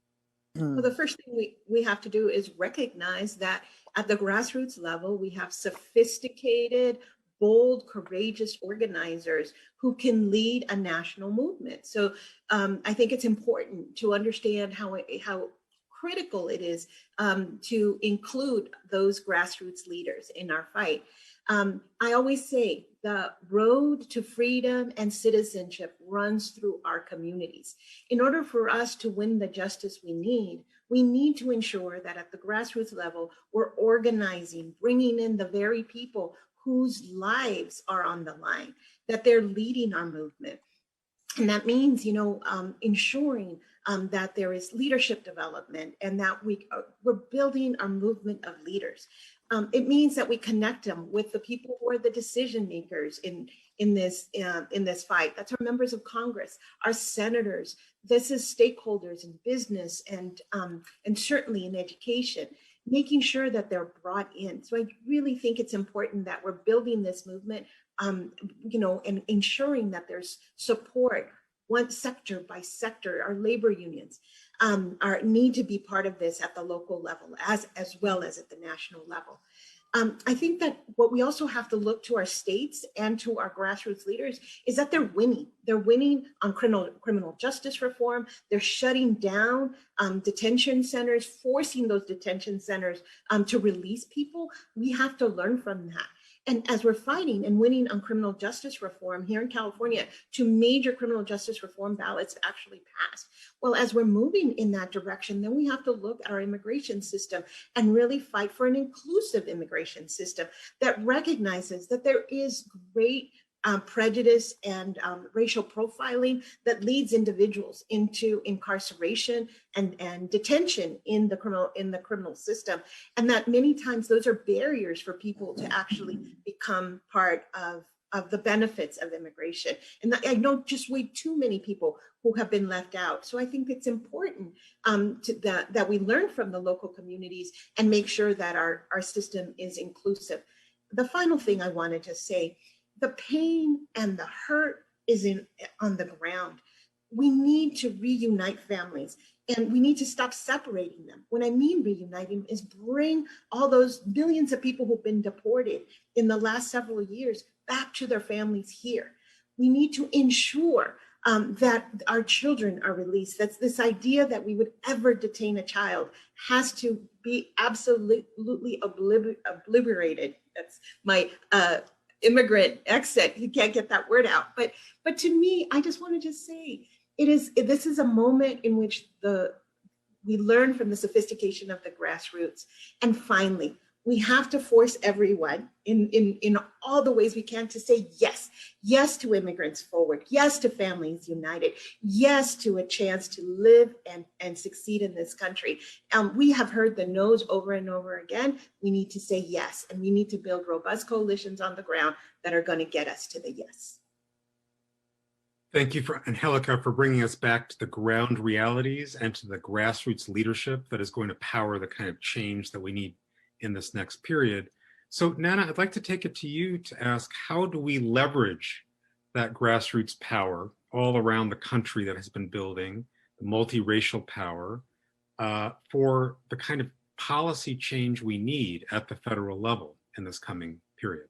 Well, the first thing we have to do is recognize that at the grassroots level, we have sophisticated, bold, courageous organizers who can lead a national movement. So I think it's important to understand how critical it is to include those grassroots leaders in our fight. I always say the road to freedom and citizenship runs through our communities. In order for us to win the justice we need to ensure that at the grassroots level, we're organizing, bringing in the very people whose lives are on the line, that they're leading our movement. And that means, ensuring that there is leadership development and that we're building our movement of leaders. It means that we connect them with the people who are the decision makers in this fight. That's our members of Congress, our senators. This is stakeholders in business and certainly in education, making sure that they're brought in. So I really think it's important that we're building this movement, and ensuring that there's support, one sector by sector. Our labor unions need to be part of this at the local level as well as at the national level. I think that what we also have to look to our states and to our grassroots leaders is that they're winning. They're winning on criminal justice reform. They're shutting down detention centers, forcing those detention centers to release people. We have to learn from that. And as we're fighting and winning on criminal justice reform here in California, 2 major criminal justice reform ballots actually passed. Well, as we're moving in that direction, then we have to look at our immigration system and really fight for an inclusive immigration system that recognizes that there is great prejudice and racial profiling that leads individuals into incarceration and detention in the criminal system, and that many times those are barriers for people to actually become part of the benefits of immigration. And I know just way too many people who have been left out. So I think it's important that we learn from the local communities and make sure that our system is inclusive. The final thing I wanted to say, the pain and the hurt is on the ground. We need to reunite families and we need to stop separating them. When I mean reuniting is bring all those millions of people who've been deported in the last several years back to their families here. We need to ensure that our children are released. That's this idea that we would ever detain a child has to be absolutely obliterated. That's my immigrant accent. You can't get that word out. But to me, I just want to just say, this is a moment in which we learn from the sophistication of the grassroots. And finally, we have to force everyone in all the ways we can to say yes to immigrants forward, yes to families united, yes to a chance to live and succeed in this country. We have heard the no's over and over again. We need to say yes, and we need to build robust coalitions on the ground that are going to get us to the yes. Thank you, Angelica, for bringing us back to the ground realities and to the grassroots leadership that is going to power the kind of change that we need in this next period. So Nana, I'd like to take it to you to ask, how do we leverage that grassroots power all around the country that has been building, the multiracial power, for the kind of policy change we need at the federal level in this coming period?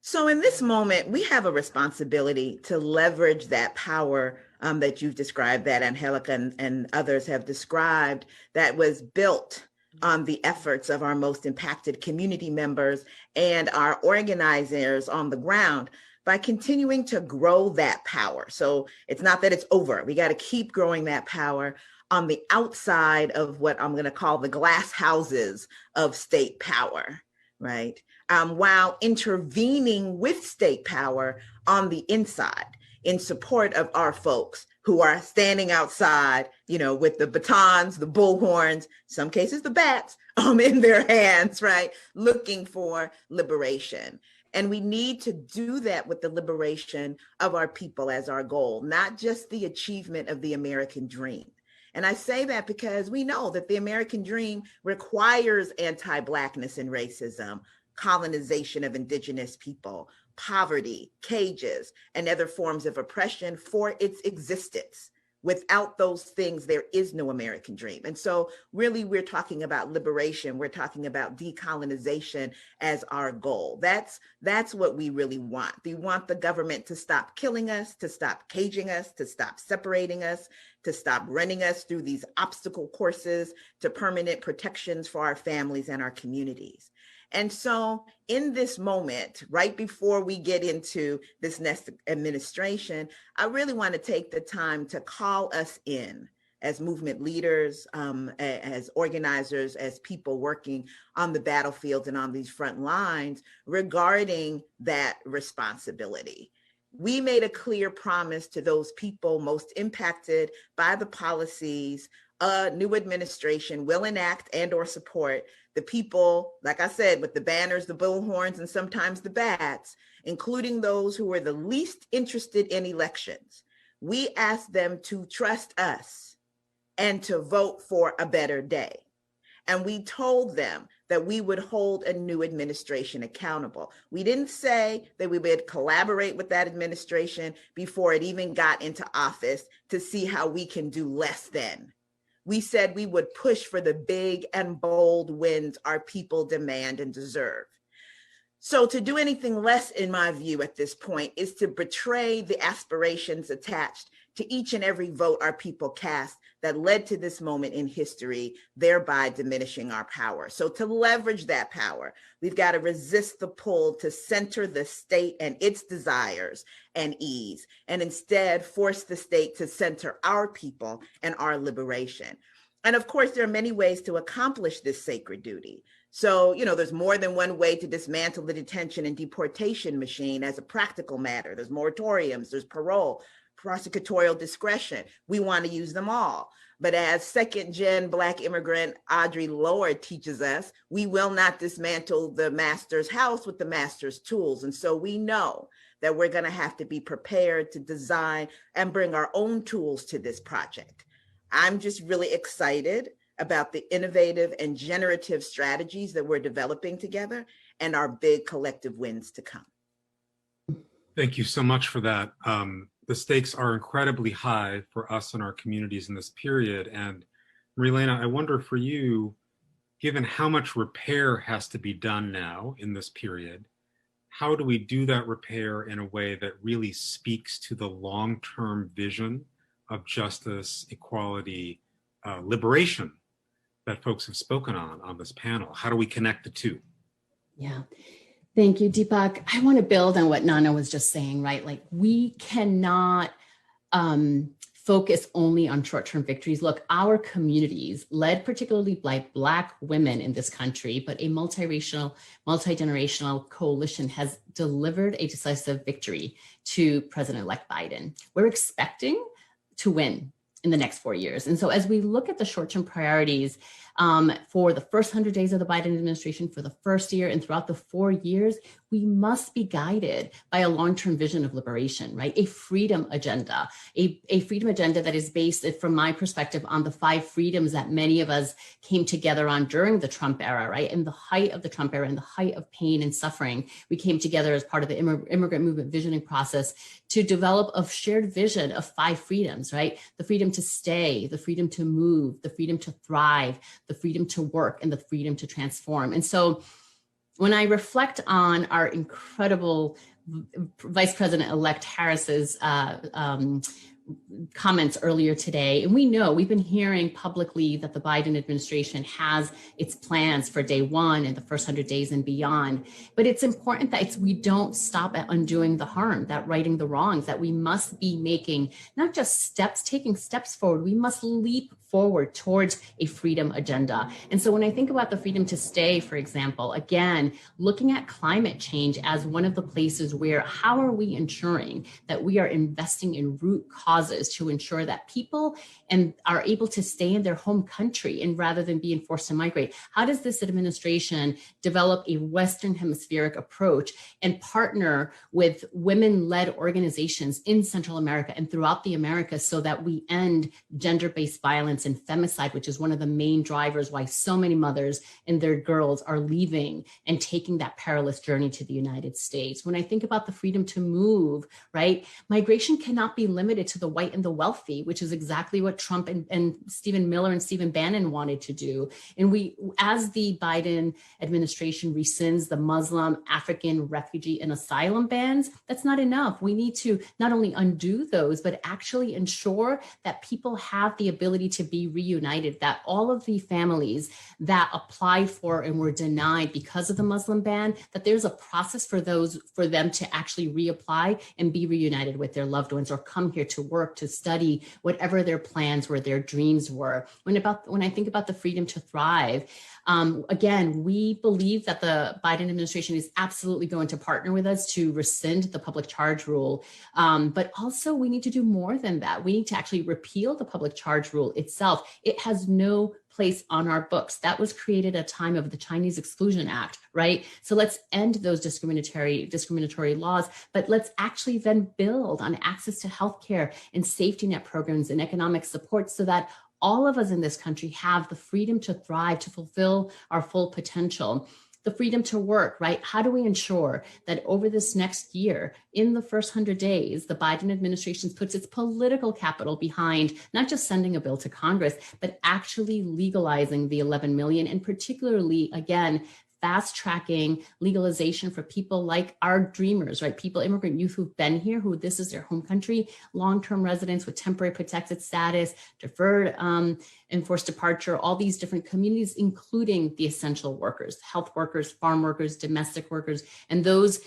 So in this moment, we have a responsibility to leverage that power that you've described, that Angelica and others have described, that was built on the efforts of our most impacted community members and our organizers on the ground, by continuing to grow that power. So it's not that it's over. We got to keep growing that power on the outside of what I'm going to call the glass houses of state power, right? While intervening with state power on the inside in support of our folks who are standing outside, with the batons, the bullhorns, some cases the bats, in their hands, right? Looking for liberation. And we need to do that with the liberation of our people as our goal, not just the achievement of the American dream. And I say that because we know that the American dream requires anti-Blackness and racism, colonization of indigenous people, poverty, cages, and other forms of oppression for its existence. Without those things, there is no American dream. And so really, we're talking about liberation. We're talking about decolonization as our goal. That's what we really want. We want the government to stop killing us, to stop caging us, to stop separating us, to stop running us through these obstacle courses to permanent protections for our families and our communities. And so in this moment, right before we get into this next administration, I really want to take the time to call us in as movement leaders, as organizers, as people working on the battlefield and on these front lines regarding that responsibility. We made a clear promise to those people most impacted by the policies a new administration will enact and or support. The people, like I said, with the banners, the bullhorns, and sometimes the bats, including those who were the least interested in elections. We asked them to trust us and to vote for a better day. And we told them that we would hold a new administration accountable. We didn't say that we would collaborate with that administration before it even got into office to see how we can do less than. We said we would push for the big and bold wins our people demand and deserve. So to do anything less, in my view, at this point, is to betray the aspirations attached to each and every vote our people cast that led to this moment in history, thereby diminishing our power. So to leverage that power, we've got to resist the pull to center the state and its desires and ease, and instead force the state to center our people and our liberation. And of course, there are many ways to accomplish this sacred duty. So, there's more than one way to dismantle the detention and deportation machine as a practical matter. There's moratoriums, there's parole, prosecutorial discretion. We want to use them all. But as second-gen Black immigrant Audre Lorde teaches us, we will not dismantle the master's house with the master's tools. And so we know that we're going to have to be prepared to design and bring our own tools to this project. I'm just really excited about the innovative and generative strategies that we're developing together and our big collective wins to come. Thank you so much for that. The stakes are incredibly high for us and our communities in this period. And Marielena, I wonder for you, given how much repair has to be done now in this period, how do we do that repair in a way that really speaks to the long-term vision of justice, equality, liberation that folks have spoken on this panel? How do we connect the two? Yeah. Thank you, Deepak. I want to build on what Nana was just saying, right? Like, we cannot focus only on short-term victories. Look, our communities, led particularly by Black women in this country, but a multiracial, multi-generational coalition has delivered a decisive victory to President-elect Biden. We're expecting to win in the next 4 years. And so as we look at the short-term priorities for the first 100 days of the Biden administration, for the first year, and throughout the 4 years, we must be guided by a long-term vision of liberation, right? A freedom agenda, a freedom agenda that is based, from my perspective, on the 5 freedoms that many of us came together on during the Trump era, right? In the height of the Trump era, in the height of pain and suffering, we came together as part of the immigrant movement visioning process to develop a shared vision of 5 freedoms, right? The freedom to stay, the freedom to move, the freedom to thrive, the freedom to work, and the freedom to transform. And so when I reflect on our incredible Vice President-elect Harris's comments earlier today. And we know, we've been hearing publicly that the Biden administration has its plans for day one and the first 100 days and beyond. But it's important that we don't stop at undoing the harm, that righting the wrongs, that we must be making not just taking steps forward, we must leap forward towards a freedom agenda. And so when I think about the freedom to stay, for example, again, looking at climate change as one of the places where how are we ensuring that we are investing in root causes to ensure that people are able to stay in their home country and rather than being forced to migrate? How does this administration develop a Western hemispheric approach and partner with women-led organizations in Central America and throughout the Americas so that we end gender-based violence and femicide, which is one of the main drivers why so many mothers and their girls are leaving and taking that perilous journey to the United States? When I think about the freedom to move, right, migration cannot be limited to the white and the wealthy, which is exactly what Trump and Stephen Miller and Stephen Bannon wanted to do. And as the Biden administration rescinds the Muslim, African, refugee, and asylum bans, that's not enough. We need to not only undo those, but actually ensure that people have the ability to be reunited, that all of the families that applied for and were denied because of the Muslim ban, that there's a process for them to actually reapply and be reunited with their loved ones or come here to work, to study, whatever their plans were, their dreams were. When I think about the freedom to thrive, again, we believe that the Biden administration is absolutely going to partner with us to rescind the public charge rule. But also we need to do more than that. We need to actually repeal the public charge rule itself. It has no place on our books. That was created at a time of the Chinese Exclusion Act, right? So let's end those discriminatory laws, but let's actually then build on access to healthcare and safety net programs and economic support so that all of us in this country have the freedom to thrive, to fulfill our full potential. The freedom to work, right? How do we ensure that over this next year, in the first 100 days, the Biden administration puts its political capital behind not just sending a bill to Congress, but actually legalizing the 11 million, and particularly, again, fast tracking legalization for people like our dreamers, right? People, immigrant youth who've been here, who this is their home country, long-term residents with temporary protected status, deferred enforced departure, all these different communities, including the essential workers, health workers, farm workers, domestic workers, and those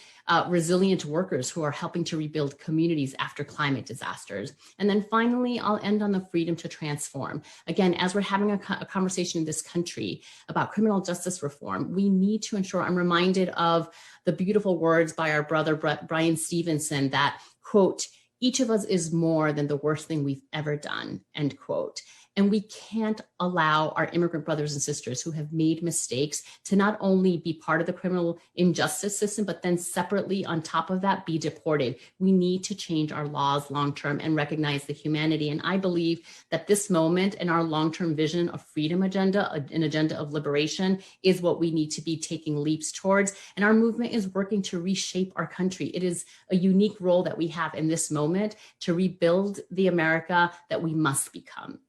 resilient workers who are helping to rebuild communities after climate disasters. And then finally, I'll end on the freedom to transform. Again, as we're having a conversation in this country about criminal justice reform, we need to ensure, I'm reminded of the beautiful words by our brother, Brian Stevenson, that, quote, "Each of us is more than the worst thing we've ever done," end quote. And we can't allow our immigrant brothers and sisters who have made mistakes to not only be part of the criminal injustice system, but then separately on top of that, be deported. We need to change our laws long-term and recognize the humanity. And I believe that this moment and our long-term vision of freedom agenda, an agenda of liberation, is what we need to be taking leaps towards. And our movement is working to reshape our country. It is a unique role that we have in this moment to rebuild the America that we must become.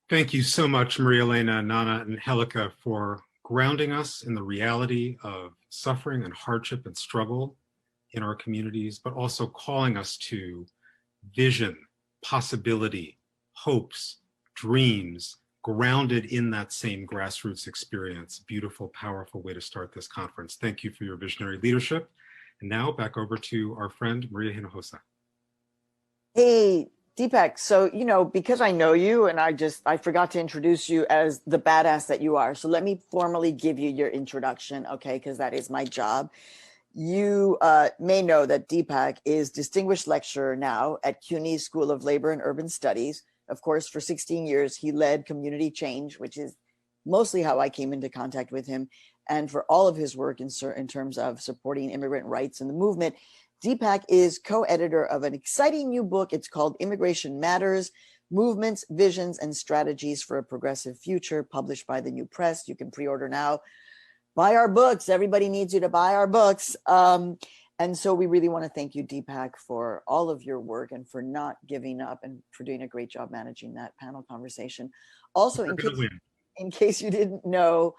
Thank you so much, Marielena, Nana, and Angelica, for grounding us in the reality of suffering and hardship and struggle in our communities, but also calling us to vision, possibility, hopes, dreams, grounded in that same grassroots experience. Beautiful, powerful way to start this conference. Thank you for your visionary leadership. And now back over to our friend, Maria Hinojosa. Hey, Deepak, so, because I know you and I forgot to introduce you as the badass that you are. So let me formally give you your introduction, okay? Because that is my job. You may know that Deepak is Distinguished Lecturer now at CUNY School of Labor and Urban Studies. Of course, for 16 years, he led community change, which is mostly how I came into contact with him. And for all of his work in terms of supporting immigrant rights and the movement, Deepak is co-editor of an exciting new book. It's called Immigration Matters, Movements, Visions, and Strategies for a Progressive Future, published by the New Press. You can pre-order now. Buy our books. Everybody needs you to buy our books. And so we really want to thank you, Deepak, for all of your work and for not giving up and for doing a great job managing that panel conversation. Also, in case you didn't know,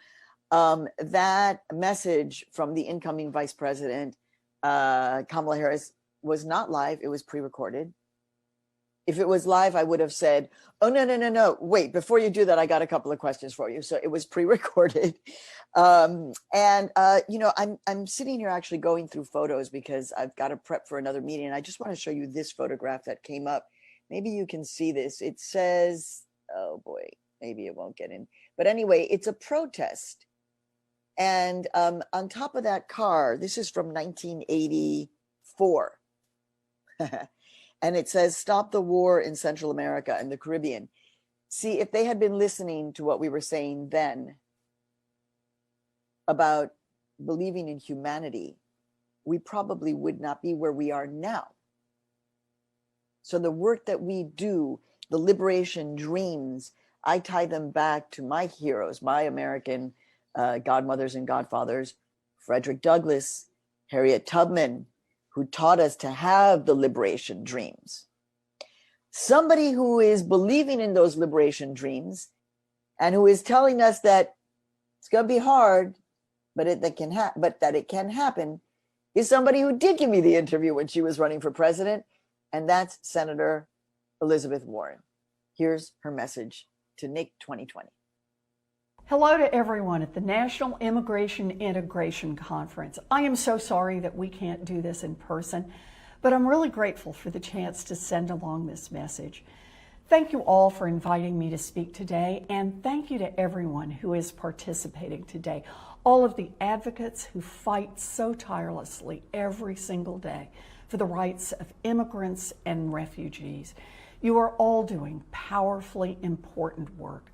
that message from the incoming Vice President, Kamala Harris, was not live. It was pre-recorded. If it was live, I would have said, oh, no. Wait, before you do that, I got a couple of questions for you. So it was pre-recorded. I'm sitting here actually going through photos because I've got to prep for another meeting. And I just want to show you this photograph that came up. Maybe you can see this. It says, oh boy, maybe it won't get in. But anyway, it's a protest. And on top of that car, this is from 1984. And it says, stop the war in Central America and the Caribbean. See, if they had been listening to what we were saying then about believing in humanity, we probably would not be where we are now. So the work that we do, the liberation dreams, I tie them back to my heroes, my American godmothers and godfathers, Frederick Douglass, Harriet Tubman, who taught us to have the liberation dreams. Somebody who is believing in those liberation dreams and who is telling us that it's going to be hard, but that it can happen, is somebody who did give me the interview when she was running for president, and that's Senator Elizabeth Warren. Here's her message to NIIC 2020. Hello to everyone at the National Immigration Integration Conference. I am so sorry that we can't do this in person, but I'm really grateful for the chance to send along this message. Thank you all for inviting me to speak today, and thank you to everyone who is participating today. All of the advocates who fight so tirelessly every single day for the rights of immigrants and refugees. You are all doing powerfully important work.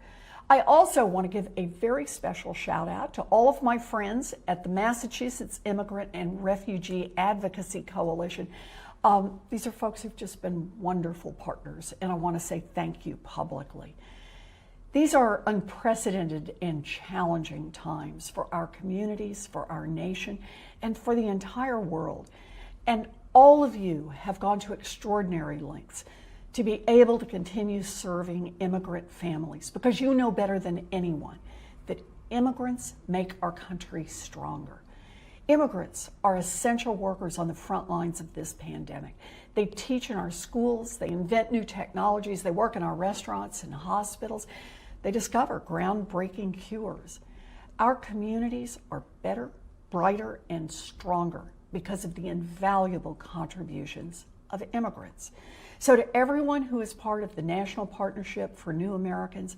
I also want to give a very special shout out to all of my friends at the Massachusetts Immigrant and Refugee Advocacy Coalition. These are folks who've just been wonderful partners, and I want to say thank you publicly. These are unprecedented and challenging times for our communities, for our nation, and for the entire world. And all of you have gone to extraordinary lengths to be able to continue serving immigrant families, because you know better than anyone that immigrants make our country stronger. Immigrants are essential workers on the front lines of this pandemic. They teach in our schools, they invent new technologies, they work in our restaurants and hospitals, they discover groundbreaking cures. Our communities are better, brighter, and stronger because of the invaluable contributions of immigrants. So to everyone who is part of the National Partnership for New Americans,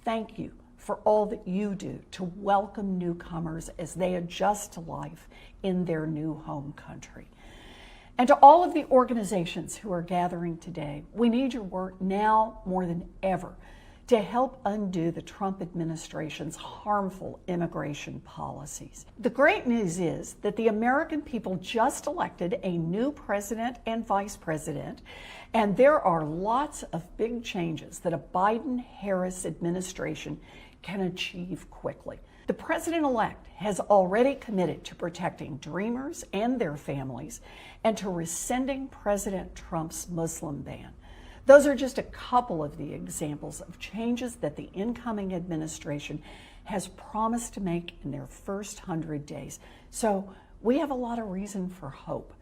thank you for all that you do to welcome newcomers as they adjust to life in their new home country. And to all of the organizations who are gathering today, we need your work now more than ever to help undo the Trump administration's harmful immigration policies. The great news is that the American people just elected a new president and vice president, and there are lots of big changes that a Biden-Harris administration can achieve quickly. The president-elect has already committed to protecting dreamers and their families and to rescinding President Trump's Muslim ban. Those are just a couple of the examples of changes that the incoming administration has promised to make in their first 100 days. So we have a lot of reason for hope.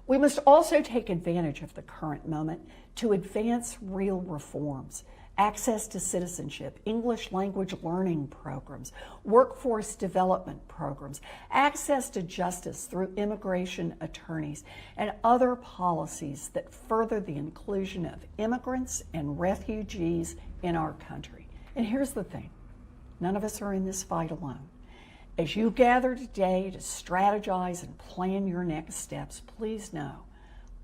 We must also take advantage of the current moment to advance real reforms. Access to citizenship, English language learning programs, workforce development programs, access to justice through immigration attorneys, and other policies that further the inclusion of immigrants and refugees in our country. And here's the thing, none of us are in this fight alone. As you gather today to strategize and plan your next steps, please know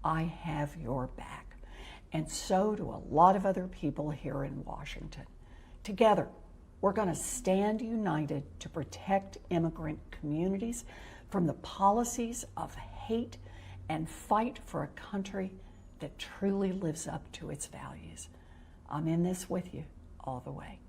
I have your back. And so do a lot of other people here in Washington. Together, we're going to stand united to protect immigrant communities from the policies of hate and fight for a country that truly lives up to its values. I'm in this with you all the way.